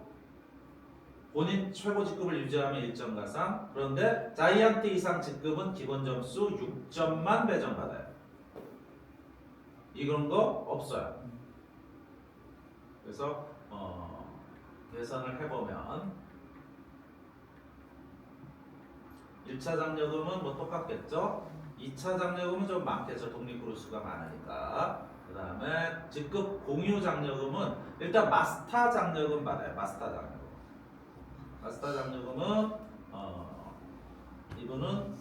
본인 최고 직급을 유지하면 1점 가산. 그런데 자이언트 이상 직급은 기본 점수 6점만 배정받아요. 이런 거 없어요. 그래서 계산을 해보면 1차 장려금은 뭐 똑같겠죠. 2차 장려금은 좀 많겠죠. 독립그루스가 많으니까. 그 다음에 직급 공유 장려금은 일단 마스터 장려금 받아요. 마스터 장려금은 이분은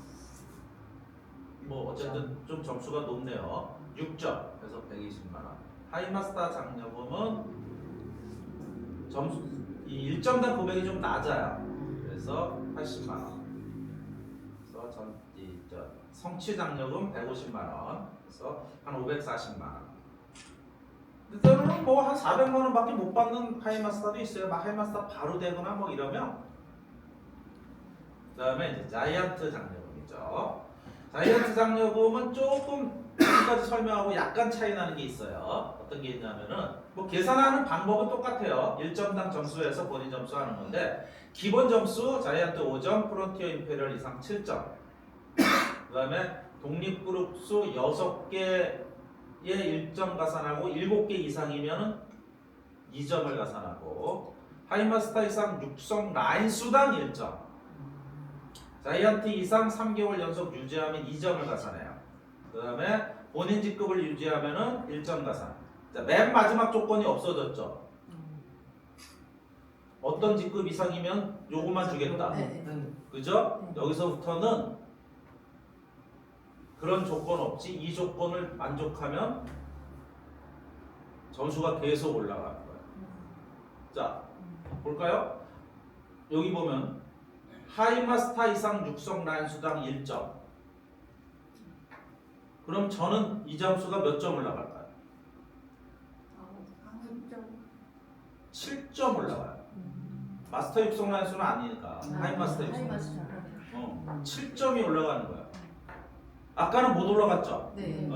뭐 어쨌든 좀 점수가 높네요. 6점. 그래서 120만 원. 하이마스터 장려금은 점수 이 1점당 금액이 좀 낮아요. 그래서 80만 원. 그래서 성취 장려금 150만 원. 그래서 한 540만 원. 때로는 뭐 한 400만 원밖에 못 받는 하이마스터도 있어요. 막 하이마스터 바로 되거나 뭐 이러면. 그다음에 이제 자이언트 장려금이죠. 자이언트 장려금은 조금 여기까지 설명하고 약간 차이 나는 게 있어요. 어떤 게 있냐면은 뭐 계산하는 방법은 똑같아요. 1점당 점수에서 본인 점수 하는 건데 기본 점수 자이언트 5점, 프론티어 임페리얼 이상 7점. 그 다음에 독립그룹 수 6개의 1점 가산하고 7개 이상이면 2점을 가산하고 하이마스터 이상 육성 라인 수당 1점, 자이언트 이상 3개월 연속 유지하면 2점을 가산해요. 그 다음에 본인 직급을 유지하면 1점 가산. 자, 맨 마지막 조건이 없어졌죠. 어떤 직급 이상이면 요거만 주겠다. 네. 그죠? 네. 여기서부터는 그런 조건 없이 이 조건을 만족하면 점수가 계속 올라가는 거예요. 자, 볼까요? 여기 보면 하이마스터 이상 육성 라인 수당 1점. 그럼 저는 이 점수가 몇 점 올라갈까요? 7점 올라가요. 마스터 육성 라인 수는 아니니까 하이마스터 육성 라인 수. 7점이 올라가는 거예요. 아까는 못 올라갔죠? 네.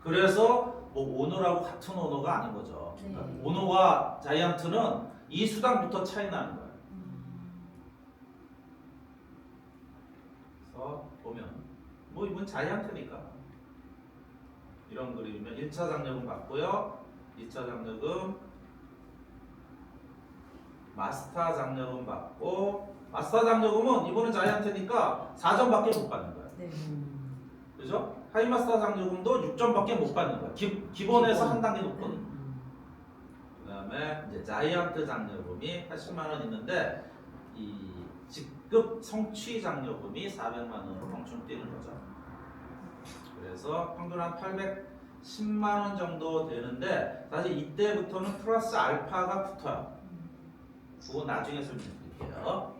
그래서 뭐 오너라고 같은 오너가 아닌 거죠. 네. 오너와 자이언트는 이 수당부터 차이 나는 거예요. 그래서 보면 뭐 이건 자이언트니까 이런 그림이면 1차 장려금 받고요. 2차 장려금 마스터 장려금 받고 마스터 장려금은 이번엔 자이언트니까 4점밖에 못 받는 거예요. 네. 그죠? 하이마스터 장려금도 6점밖에 못 받는 거예요. 기본에서 한 단계 높거든요. 그 다음에 이제 자이언트 장려금이 80만 원 있는데 이 직급 성취 장려금이 400만 원으로 멈춤 뛰는 거죠. 그래서 평균 한 810만 원 정도 되는데 사실 이때부터는 플러스 알파가 붙어요. 그거 나중에 설명드릴게요.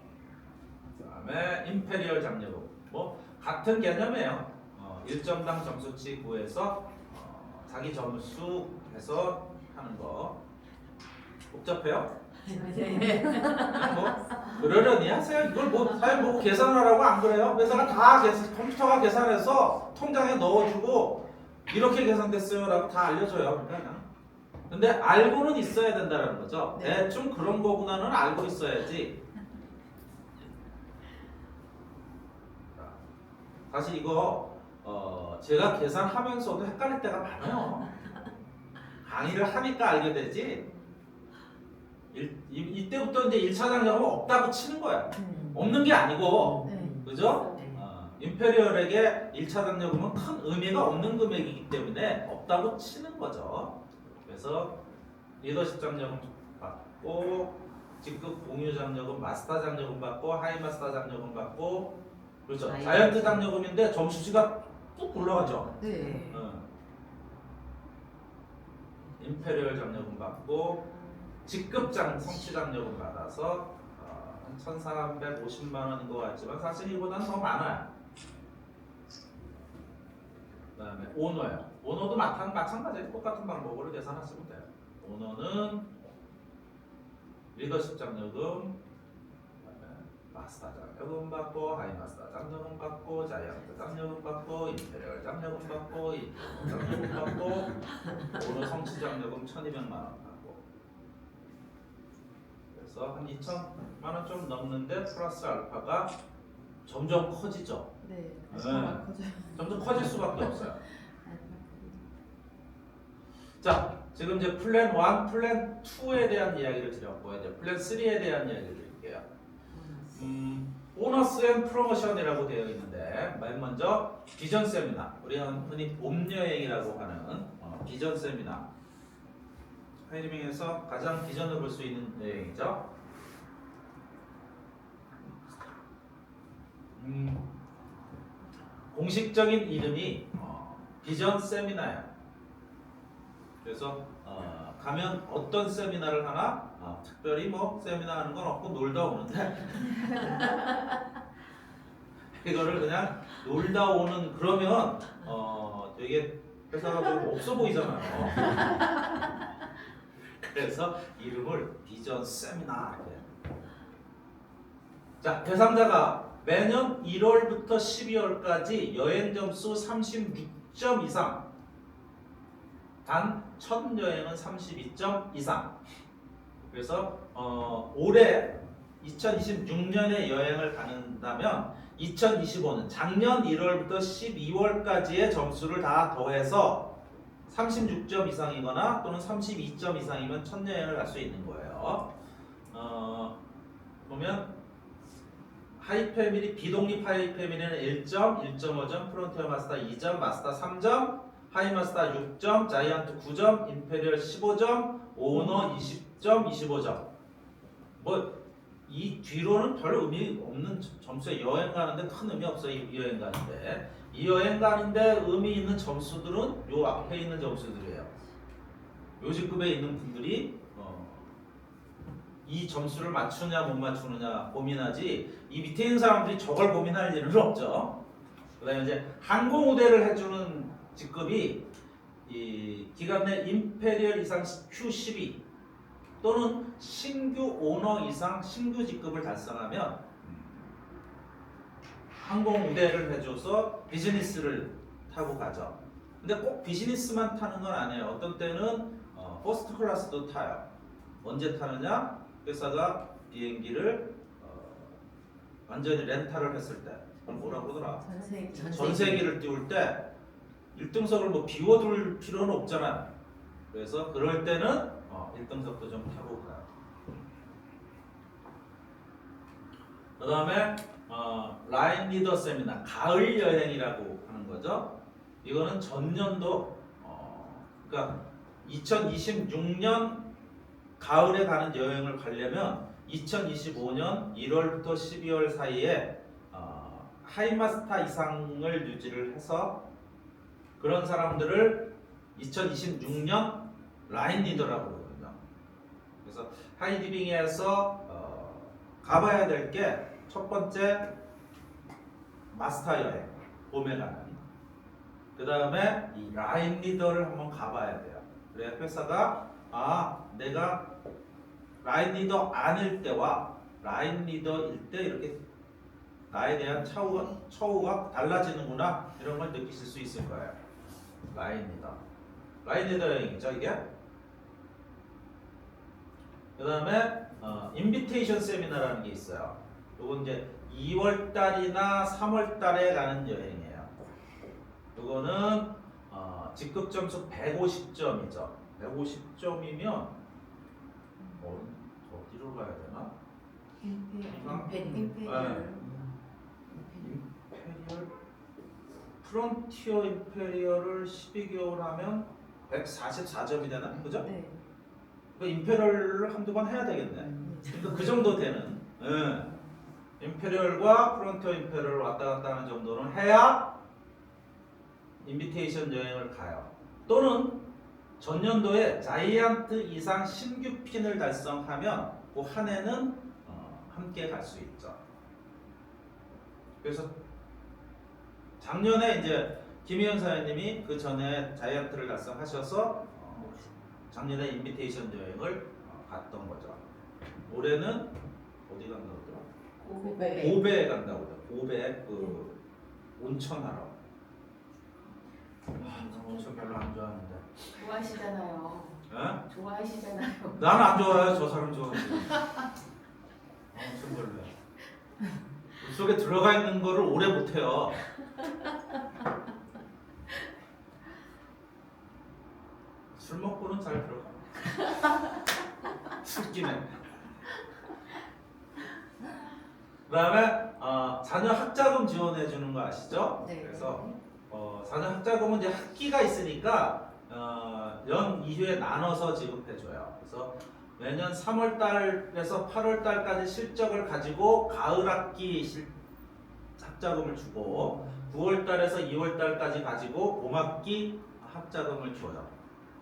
그 다음에 임페리얼 장려금 뭐 같은 개념이에요. 1점당 점수치 구해서 자기 점수 해서 하는 거. 복잡해요? 뭐 그러려니 하세요. 이걸 뭐 사연 보고 계산하라고 안 그래요? 회사가 다 컴퓨터가 계산해서 통장에 넣어주고 이렇게 계산됐어요라고 다 알려줘요. 그러니까 근데 알고는 있어야 된다는 거죠. 네. 대충 그런 거구나는 알고 있어야지. 사실 이거 제가 계산하면서도 헷갈릴 때가 많아요. 강의를 하니까 알게 되지. 이때부터 이제 1차 장려금은 없다고 치는 거야. 없는 게 아니고, 네. 그죠? 임페리얼에게 1차 장려금은 큰 의미가 없는 금액이기 때문에 없다고 치는 거죠. 그래서 리더십 장려금 받고, 직급 공유 장려금, 마스터 장려금 받고, 하이마스터 장려금 받고, 그렇죠. 자이언트 장려금인데 점수치가 뚝 올라가죠. 네. 임페리얼 장려금 받고 직급 성취 장려금 받아서 한 1,450만 원인 것 같지만 사실 이보다는 더 많아요. 그 다음에 오너요. 오너도 마찬가지 똑같은 방법으로 계산하시면 돼요. 오너는 리더십 장려금, 마스터 장려금 받고, 하이마스터 장려금 받고, 자이언트 장려금 받고, 임페리얼 장려금 받고, 임페리얼 장려금 받고, 오너 성취 장려금 1,200만 원 받고. 그래서 한 2,000만 원 좀 넘는데 플러스 알파가 점점 커지죠. 네. 점점 커질 수밖에 없어요. 자, 지금 이제 플랜 1, 플랜 2에 대한 이야기를 드렸고 이제 플랜 3에 대한 이야기를 드릴게요. 보너스 앤 프로모션이라고 되어 있는데 맨 먼저 비전 세미나, 우리가 흔히 봄 여행이라고 하는 비전 세미나, 하이리밍에서 가장 비전을 볼 수 있는 여행이죠. 공식적인 이름이 비전 세미나예요. 그래서 가면 어떤 세미나를 하나? 특별히 뭐 세미나 하는 건 없고 놀다 오는데 이거를 그냥 놀다 오는 그러면 되게 회사가 좀 없어 보이잖아요. 그래서 이름을 비전 세미나 이렇게. 자, 대상자가 매년 1월부터 12월까지 여행 점수 36점 이상, 단 첫 여행은 32점 이상. 그래서 올해 2026년에 여행을 가는다면 2025는 작년 1월부터 12월까지의 점수를 다 더해서 36점 이상이거나 또는 32점 이상이면 첫 여행을 갈 수 있는 거예요. 보면 하이패밀리 비독립 하이패밀리는 1점, 1.5점, 프론티어 마스터 2점, 마스터 3점, 하이마스터 6점, 자이언트 9점, 임페리얼 15점, 오너 20점, 25점. 뭐 이 뒤로는 별 의미 없는 점수에 여행 가는데 큰 의미 없어요. 이 여행 가는데 이 여행 가는데 의미 있는 점수들은 요 앞에 있는 점수들이에요. 요 직급에 있는 분들이 이 점수를 맞추냐 못 맞추느냐 고민하지 이 밑에 있는 사람들이 저걸 고민할 일은 없죠. 그다음에 이제 항공 우대를 해주는 직급이 이 기간 내 임페리얼 이상 Q12 또는 신규 오너 이상 신규 직급을 달성하면 항공 우대를 해줘서 비즈니스를 타고 가죠. 근데 꼭 비즈니스만 타는 건 아니에요. 어떤 때는 퍼스트 클래스도 타요. 언제 타느냐? 회사가 비행기를 완전히 렌탈을 했을 때 그걸 뭐라고 그러더라? 전세기를 띄울 때 1등석을 뭐 비워둘 필요는 없잖아요. 그래서 그럴 때는 1등석도 좀 타고 가요. 그 다음에 라인 리더 세미나 가을 여행이라고 하는 거죠. 이거는 전년도 그러니까 2026년 가을에 가는 여행을 가려면 2025년 1월부터 12월 사이에 하이마스터 이상을 유지를 해서 그런 사람들을 2026년 라인 리더라고 그러거든요. 그래서 하이디빙에서 가봐야 될 게 첫 번째 마스터 여행 봄에 가는 그 다음에 이 라인 리더를 한번 가봐야 돼요. 그래야 회사가 내가 라인 리더 아닐 때와 라인 리더일 때 이렇게 나에 대한 처우가 달라지는구나 이런 걸 느끼실 수 있을 거예요. 라인 리더 여행이죠 이게. 그 다음에 인비테이션 세미나라는 게 있어요. 요건 이제 2월달이나 3월달에 가는 여행이에요. 요거는 직급 점수 150점이죠. 150점이면 어디로 가야 되나? 임페리얼 프론티어 임페리얼을 12개월 하면 144점이 되나? 그죠? 네. 그 임페리얼을 한두 번 해야 되겠네. 그러니까 그 정도 되는 임페리얼과 프론티어 임페리얼을 왔다 갔다 하는 정도는 해야 인비테이션 여행을 가요. 또는 전년도에 자이언트 이상 신규 핀을 달성하면 그 한 해는 함께 갈 수 있죠. 그래서 작년에 이제 김희연 사장님이 그 전에 자이언트를 달성하셔서 작년에 인비테이션 여행을 갔던 거죠. 올해는 어디 간다고 그러더라? 고베에 간다고 그러더라. 고베 그 온천하러. 나 온천 별로 안 좋아하는데. 좋아하시잖아요. 에? 좋아하시잖아요. 나는 안 좋아해요. 저 사람 좋아하지. 엄청 별로야. 물 속에 들어가 있는 거를 오래 못해요. 술 먹고는 잘 들어가. 술기네. 그다음에 자녀 학자금 지원해 주는 거 아시죠? 네. 그래서 자녀 학자금은 이제 학기가 있으니까 연 2회에 나눠서 지급해 줘요. 그래서 매년 3월 달에서 8월 달까지 실적을 가지고 가을 학기 학자금을 주고 9월 달에서 2월 달까지 가지고 봄 학기 학자금을 줘요.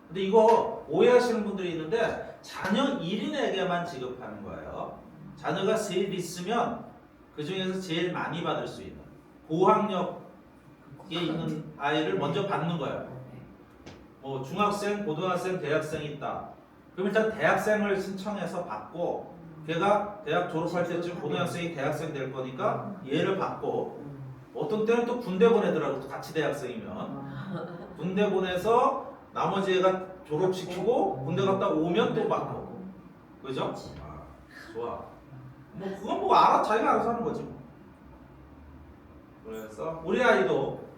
근데 이거 오해하시는 분들이 있는데 자녀 1인에게만 지급하는 거예요. 자녀가 셋 있으면 그 중에서 제일 많이 받을 수 있는 고학력에 있는 아이를 먼저 받는 거예요. 뭐 중학생, 고등학생, 대학생이 있다. 그럼 일단 대학생을 신청해서 받고 걔가 대학 졸업할 때쯤 고등학생이 대학생 될 거니까 얘를 받고 어떤 때는 또 군대 보내더라고. 같이 대학생이면 군대 보내서 나머지 애가 졸업시키고 군대 갔다 오면 또 받고. 그죠? 좋아. 뭐 그건 뭐 자기가 알아서 하는 거지 뭐. 그래서 우리 아이도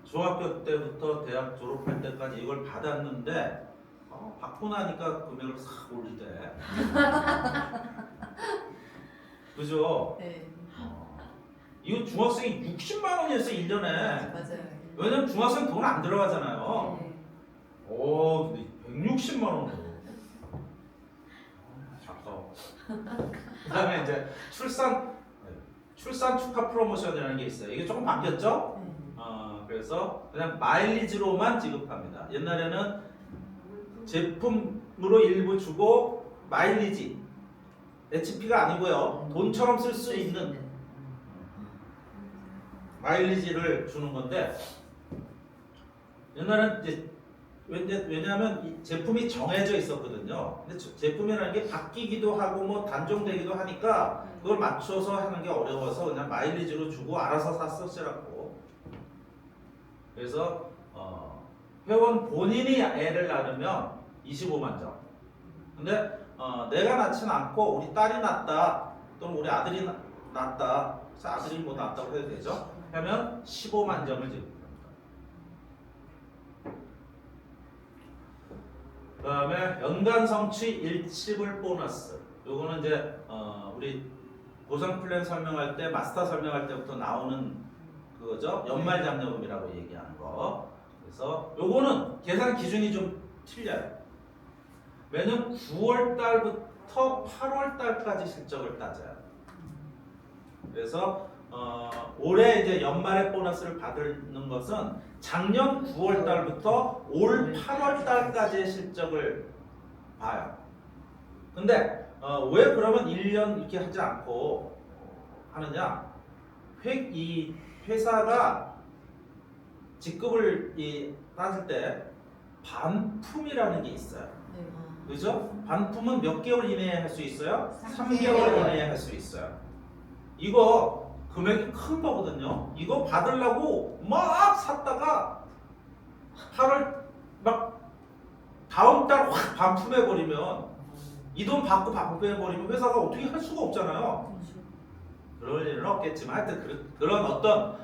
중학교 때부터 대학 졸업할 때까지 이걸 받았는데 받고 나니까 금액을 싹 올리대. 그죠? 네. 이거 중학생이 60만 원이었어 1년에. 맞아요. 왜냐면 중학생 돈 안 들어가잖아요. 네. 근데 160만 원으로. 아까워. 그다음에 이제 출산 축하 프로모션이라는 게 있어요. 이게 조금 바뀌었죠? 네. 그래서 그냥 마일리지로만 지급합니다. 옛날에는 제품으로 일부 주고 마일리지, HP가 아니고요. 돈처럼 쓸 수 있는 마일리지를 주는 건데 옛날엔 이제 왜냐하면 이 제품이 정해져 있었거든요. 근데 제품이라는 게 바뀌기도 하고 뭐 단종되기도 하니까 그걸 맞춰서 하는 게 어려워서 그냥 마일리지로 주고 알아서 쓰시라고. 그래서 회원 본인이 애를 낳으면 25만 점. 근데 내가 낳지는 않고 우리 딸이 낳았다 또는 우리 아들이 낳았다. 그래서 아들이 뭐 낳았다고 해도 되죠? 하면 15만 점을 지급합니다. 그 다음에 연간 성취 일치불 보너스. 요거는 이제 우리 보상 플랜 설명할 때 마스터 설명할 때부터 나오는 그거죠. 연말 장려금이라고 얘기하는 거. 그래서 요거는 계산 기준이 좀 틀려요. 매년 9월 달부터 8월 달까지 실적을 따져요. 그래서 올해 이제 연말에 보너스를 받는 것은 작년 9월 달부터 올 8월 달까지의 실적을 봐요. 근데 왜 그러면 1년 이렇게 하지 않고 하느냐? 이 회사가 직급을 따질 때 반품이라는 게 있어요. 네. 그죠? 반품은 몇 개월 이내에 할 수 있어요? 3개월 3개월 이내에 할 수 있어요. 이거 금액이 큰 거거든요. 이거 받으려고 막 샀다가 8월 막 다음 달 확 반품해 버리면 이 돈 받고 반품해 버리면 회사가 어떻게 할 수가 없잖아요. 그럴 일은 없겠지만 하여튼 그런 어떤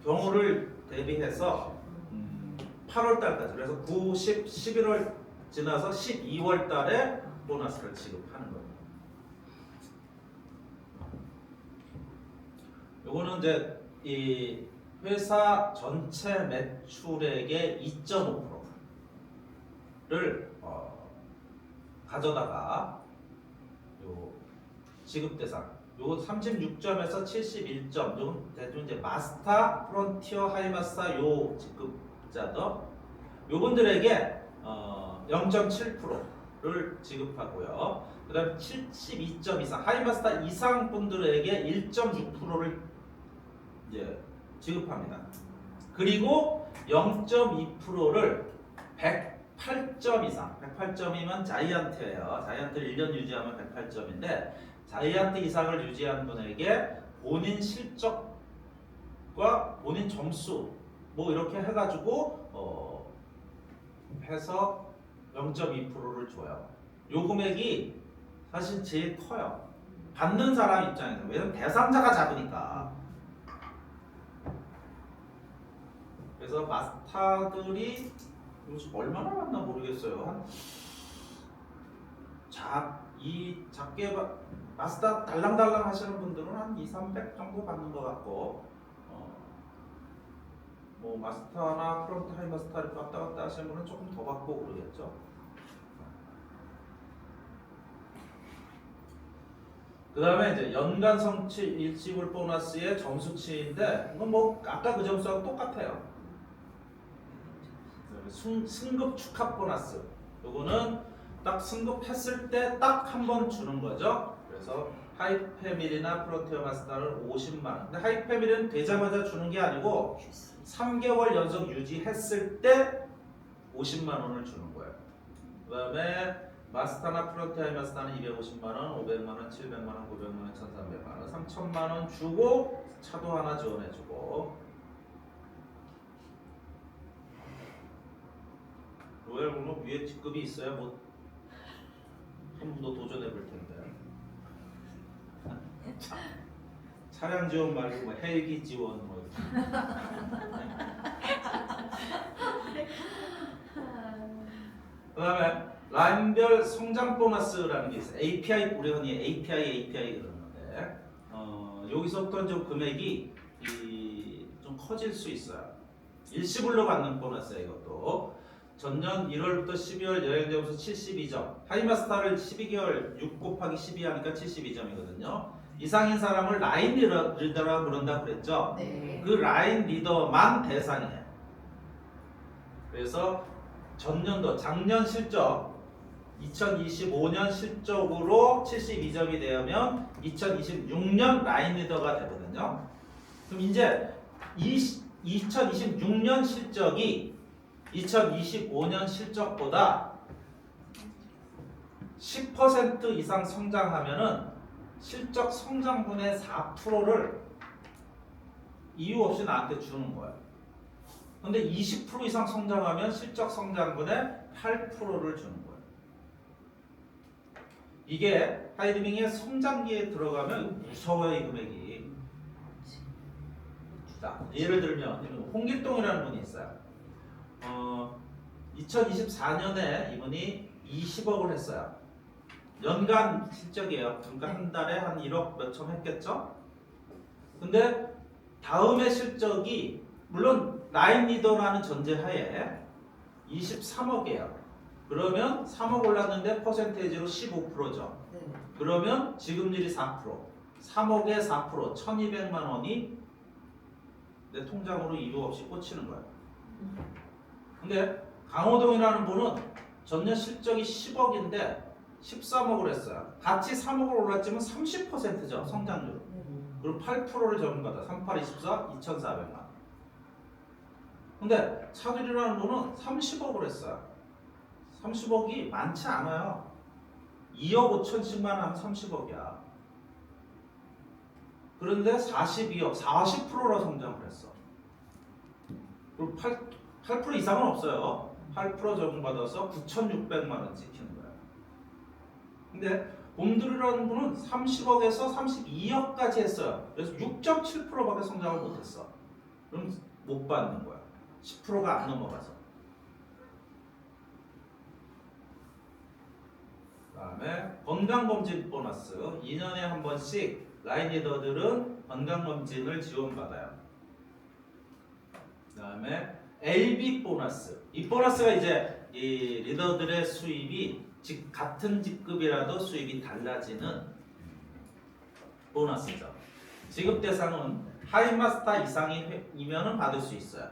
경우를 대비해서 8월 달까지 그래서 9, 10, 11월 지나서 12월 달에 보너스를 지급하는 거예요. 요거는 이제 이 회사 전체 매출액의 2.5%를 가져다가 요 지급 대상 요거 36점에서 71점 요건 대충 이제 마스터, 프론티어, 하이마스터 요 직급자도 요분들에게 0.7%를 지급하고요. 그다음 72점 이상 하이마스터 이상 분들에게 1.6%를 이제 지급합니다. 그리고 0.2%를 108점 이상, 108점이면 자이언트예요. 자이언트를 1년 유지하면 108점인데 자이언트 이상을 유지한 분에게 본인 실적과 본인 점수 뭐 이렇게 해가지고 해서 0.2%를 줘요. 요 금액이 사실 제일 커요. 받는 사람 입장에서 왜냐면 대상자가 작으니까. 그래서 마스터들이 요즘 얼마나 받나 모르겠어요. 작게 마스터 달랑달랑 하시는 분들은 한 2, 300 정도 받는 것 같고 뭐 마스터나 프론트 하이마스터를 왔다 갔다 하시는 분은 조금 더 받고 그러겠죠. 그 다음에 이제 연간 성취 일시불 보너스의 점수치인데 이건 뭐 아까 그 점수하고 똑같아요. 승급 축하 보너스 요거는 딱 승급했을 때 딱 한 번 주는 거죠. 그래서 하이패밀리나 프론티어 마스터는 50만 원. 근데 하이패밀리는 되자마자 주는 게 아니고 3개월 연속 유지했을 때 50만 원을 주는 거예요. 그 다음에 마스터나 프론티어 마스터는 250만 원, 500만 원, 700만 원, 900만 원, 1,300만 원, 3,000만 원 주고 차도 하나 지원해주고. 로얄 뭐 위에 직급이 있어야 뭐 전부 더 도전해 볼 텐데. 차량 지원 말고 뭐 헬기 지원 뭐 그다음에 라인별 성장 보너스라는 게 있어요. API 우리 흔히 API 그러는 건데 여기서부터 좀 금액이 좀 커질 수 있어요. 일시불로 받는 보너스예요. 이것도 전년 1월부터 12월 여행되면서 72점 하이마스터를 12개월 6 곱하기 12 하니까 72점이거든요. 이상인 사람을 라인 리더라 그런다 그랬죠. 네. 그 라인 리더만 대상이에요. 그래서 전년도 작년 실적 2025년 실적으로 72점이 되면 2026년 라인 리더가 되거든요. 그럼 이제 2026년 실적이 2025년 실적보다 10% 이상 성장하면은 실적 성장분의 4%를 이유 없이 나한테 주는 거예요. 근데 20% 이상 성장하면 실적 성장분의 8%를 주는 거예요. 이게 하이드밍의 성장기에 들어가면 무서워요, 이 금액이. 자, 예를 들면 홍길동이라는 분이 있어요. 2024년에 이분이 20억을 했어요. 연간 실적이에요. 그러니까 한 달에 한 1억 몇천 했겠죠? 근데 다음에 실적이 물론 라인 리더라는 전제하에 23억이에요. 그러면 3억 올랐는데 퍼센테이지로 15%죠. 네. 그러면 지급률이 4%. 3억에 4%, 1,200만 원이 내 통장으로 이유 없이 꽂히는 거예요. 근데 강호동이라는 분은 전년 실적이 10억인데 13억을 했어요. 같이 3억을 올랐지만 30%죠, 성장률. 그리고 8%를 적용받아 38, 24, 2,400만 원. 근데 차두리라는 분은 30억을 했어요. 30억이 많지 않아요. 2억 5천씩만 하면 30억이야. 그런데 42억, 40%로 성장을 했어. 그리고 8% 이상은 없어요. 8% 적용받아서 9,600만 원 찍히는 거예요. 근데 곰돌이라는 분은 30억에서 32억까지 했어요. 그래서 6.7%밖에 성장을 못했어. 그럼 못 받는 거야. 10%가 안 넘어가서. 그다음에 건강검진 보너스 2년에 한 번씩 라인 리더들은 건강검진을 지원받아요. 그다음에 LB 보너스. 이 보너스가 이제 이 리더들의 수입이 같은 직급이라도 수입이 달라지는 보너스죠. 지급 대상은 하이마스터 이상이면은 받을 수 있어요.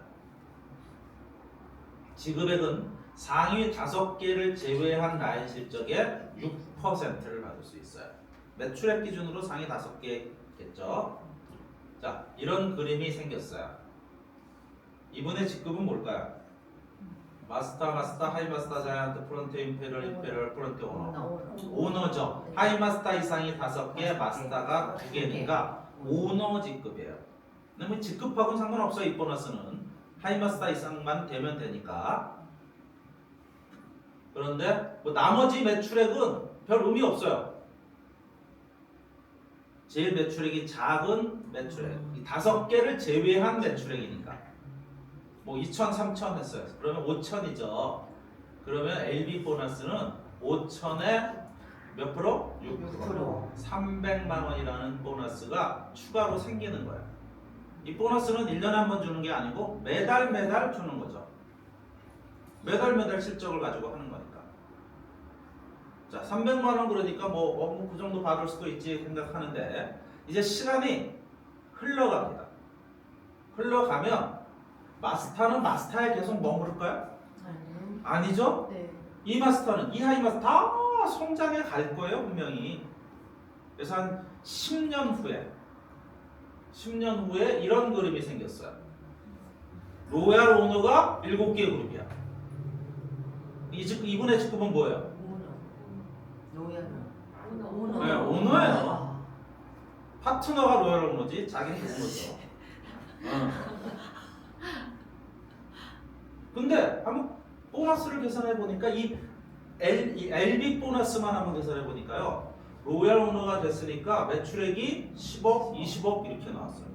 지급액은 상위 5개를 제외한 라인 실적의 6%를 받을 수 있어요. 매출액 기준으로 상위 5개겠죠. 자, 이런 그림이 생겼어요. 이분의 직급은 뭘까요? 마스터, 하이마스터, 자이언트, 프론트, 임페리얼, 프론트, 오너죠. 하이마스터 이상이 5개, 마스터가 2개니까 오너 직급이에요. 근데 뭐 직급하고는 상관없어요. 이 보너스는 하이마스터 이상만 되면 되니까. 그런데 뭐 나머지 매출액은 별 의미 없어요. 제일 매출액이 작은 매출액, 이 5개를 제외한 매출액이니까. 뭐 2천, 3천 했어요. 그러면 5천이죠. 그러면 LB 보너스는 5천에 몇 프로? 6%. 300만 원이라는 보너스가 추가로 생기는 거예요. 이 보너스는 1년에 한 번 주는 게 아니고 매달 주는 거죠. 매달 실적을 가지고 하는 거니까. 자, 300만 원 그러니까 뭐 그 정도 받을 수도 있지 생각하는데 이제 시간이 흘러갑니다. 흘러가면 마스터는 마스터에 계속 머무를까요? 아니죠? 네. 이 마스터는 이 하이마스터 다 성장해 갈 거예요, 분명히. 그래서 한 10년 후에 이런 그림이 생겼어요. 로얄 오너가 7개 그룹이야. 이분의 직급은 뭐예요? 오너. 네, 오너예요. 파트너가 로얄 오너지, 자기는 오너죠. 근데 한번 보너스를 계산해 보니까 이 LB 보너스만 한번 계산해 보니까요. 로얄 오너가 됐으니까 매출액이 10억, 20억 이렇게 나왔어요.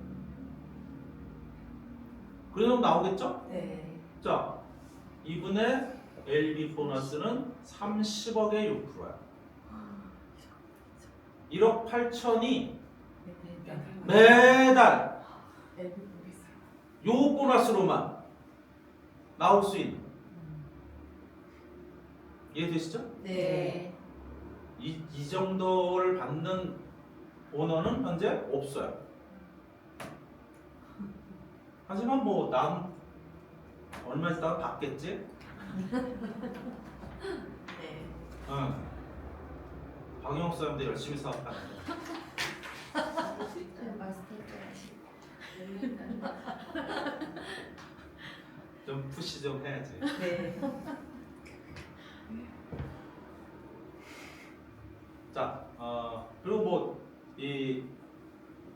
그러면 나오겠죠? 네. 자, 이분의 LB 보너스는 30억의 6%야. 1억 8천이 매달 요 보너스로만 나올 수 있는. 이해되시죠? 네. 이 정도를 받는 오너는 현재 없어요. 하지만 뭐 난 얼마 있다가 받겠지? 네. 응. 방영 사람들 열심히 사업하는 좀 푸시 좀 해야지. 네. 자, 그리고 뭐 이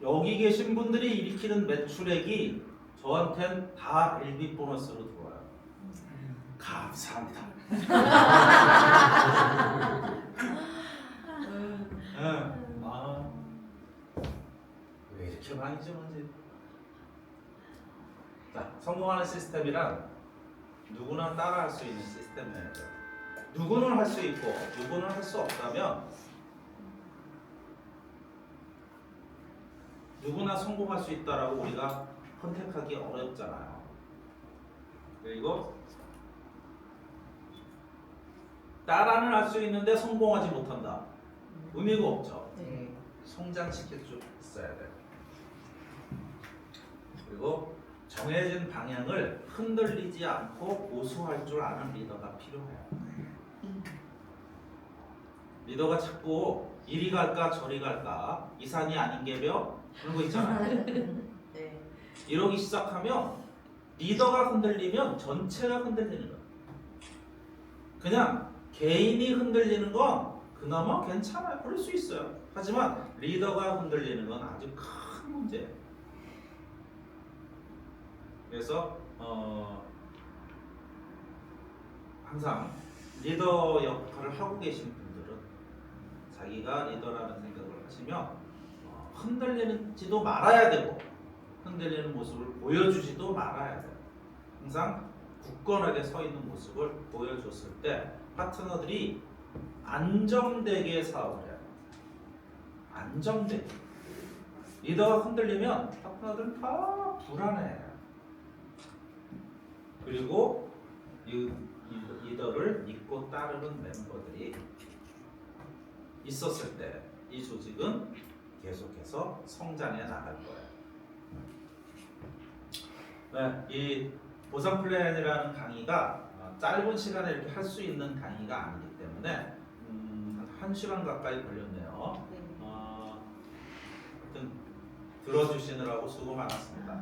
여기 계신 분들이 일으키는 매출액이 저한텐 다 LB 보너스로 들어와요. 감사합니다. 응. 왜 이렇게 많이 주는지. 자, 성공하는 시스템이란 누구나 따라할 수 있는 시스템이에요. 누구는 할 수 있고 누구는 할 수 없다면 누구나 성공할 수 있다라고 우리가 선택하기 어렵잖아요. 그리고 따라는 할 수 있는데 성공하지 못한다. 의미가 없죠. 네. 성장시킬 줄 있어야 돼. 그리고 정해진 방향을 흔들리지 않고 고수할 줄 아는 리더가 필요해요. 리더가 자꾸 이리 갈까 저리 갈까 이 산이 아닌 게며 그런 거 있잖아요. 네. 이러기 시작하면 리더가 흔들리면 전체가 흔들리는 거예요. 그냥 개인이 흔들리는 건 그나마 괜찮아요. 그럴 수 있어요. 하지만 리더가 흔들리는 건 아주 큰 문제예요. 그래서 항상 리더 역할을 하고 계신 분들은 자기가 리더라는 생각을 하시면 흔들리지도 말아야 되고 흔들리는 모습을 보여주지도 말아야 돼요. 항상 굳건하게 서 있는 모습을 보여줬을 때 파트너들이 안정되게 사업을 해요. 안정되게. 리더가 흔들리면 파트너들은 다 불안해요. 그리고 이 리더를 믿고 따르는 멤버들이 있었을 때 이 조직은 계속해서 성장해 나갈 거예요. 네, 이 보상 플랜이라는 강의가 짧은 시간에 이렇게 할 수 있는 강의가 아니기 때문에 한 1시간 가까이 걸렸네요. 하여튼 들어주시느라고 수고 많았습니다.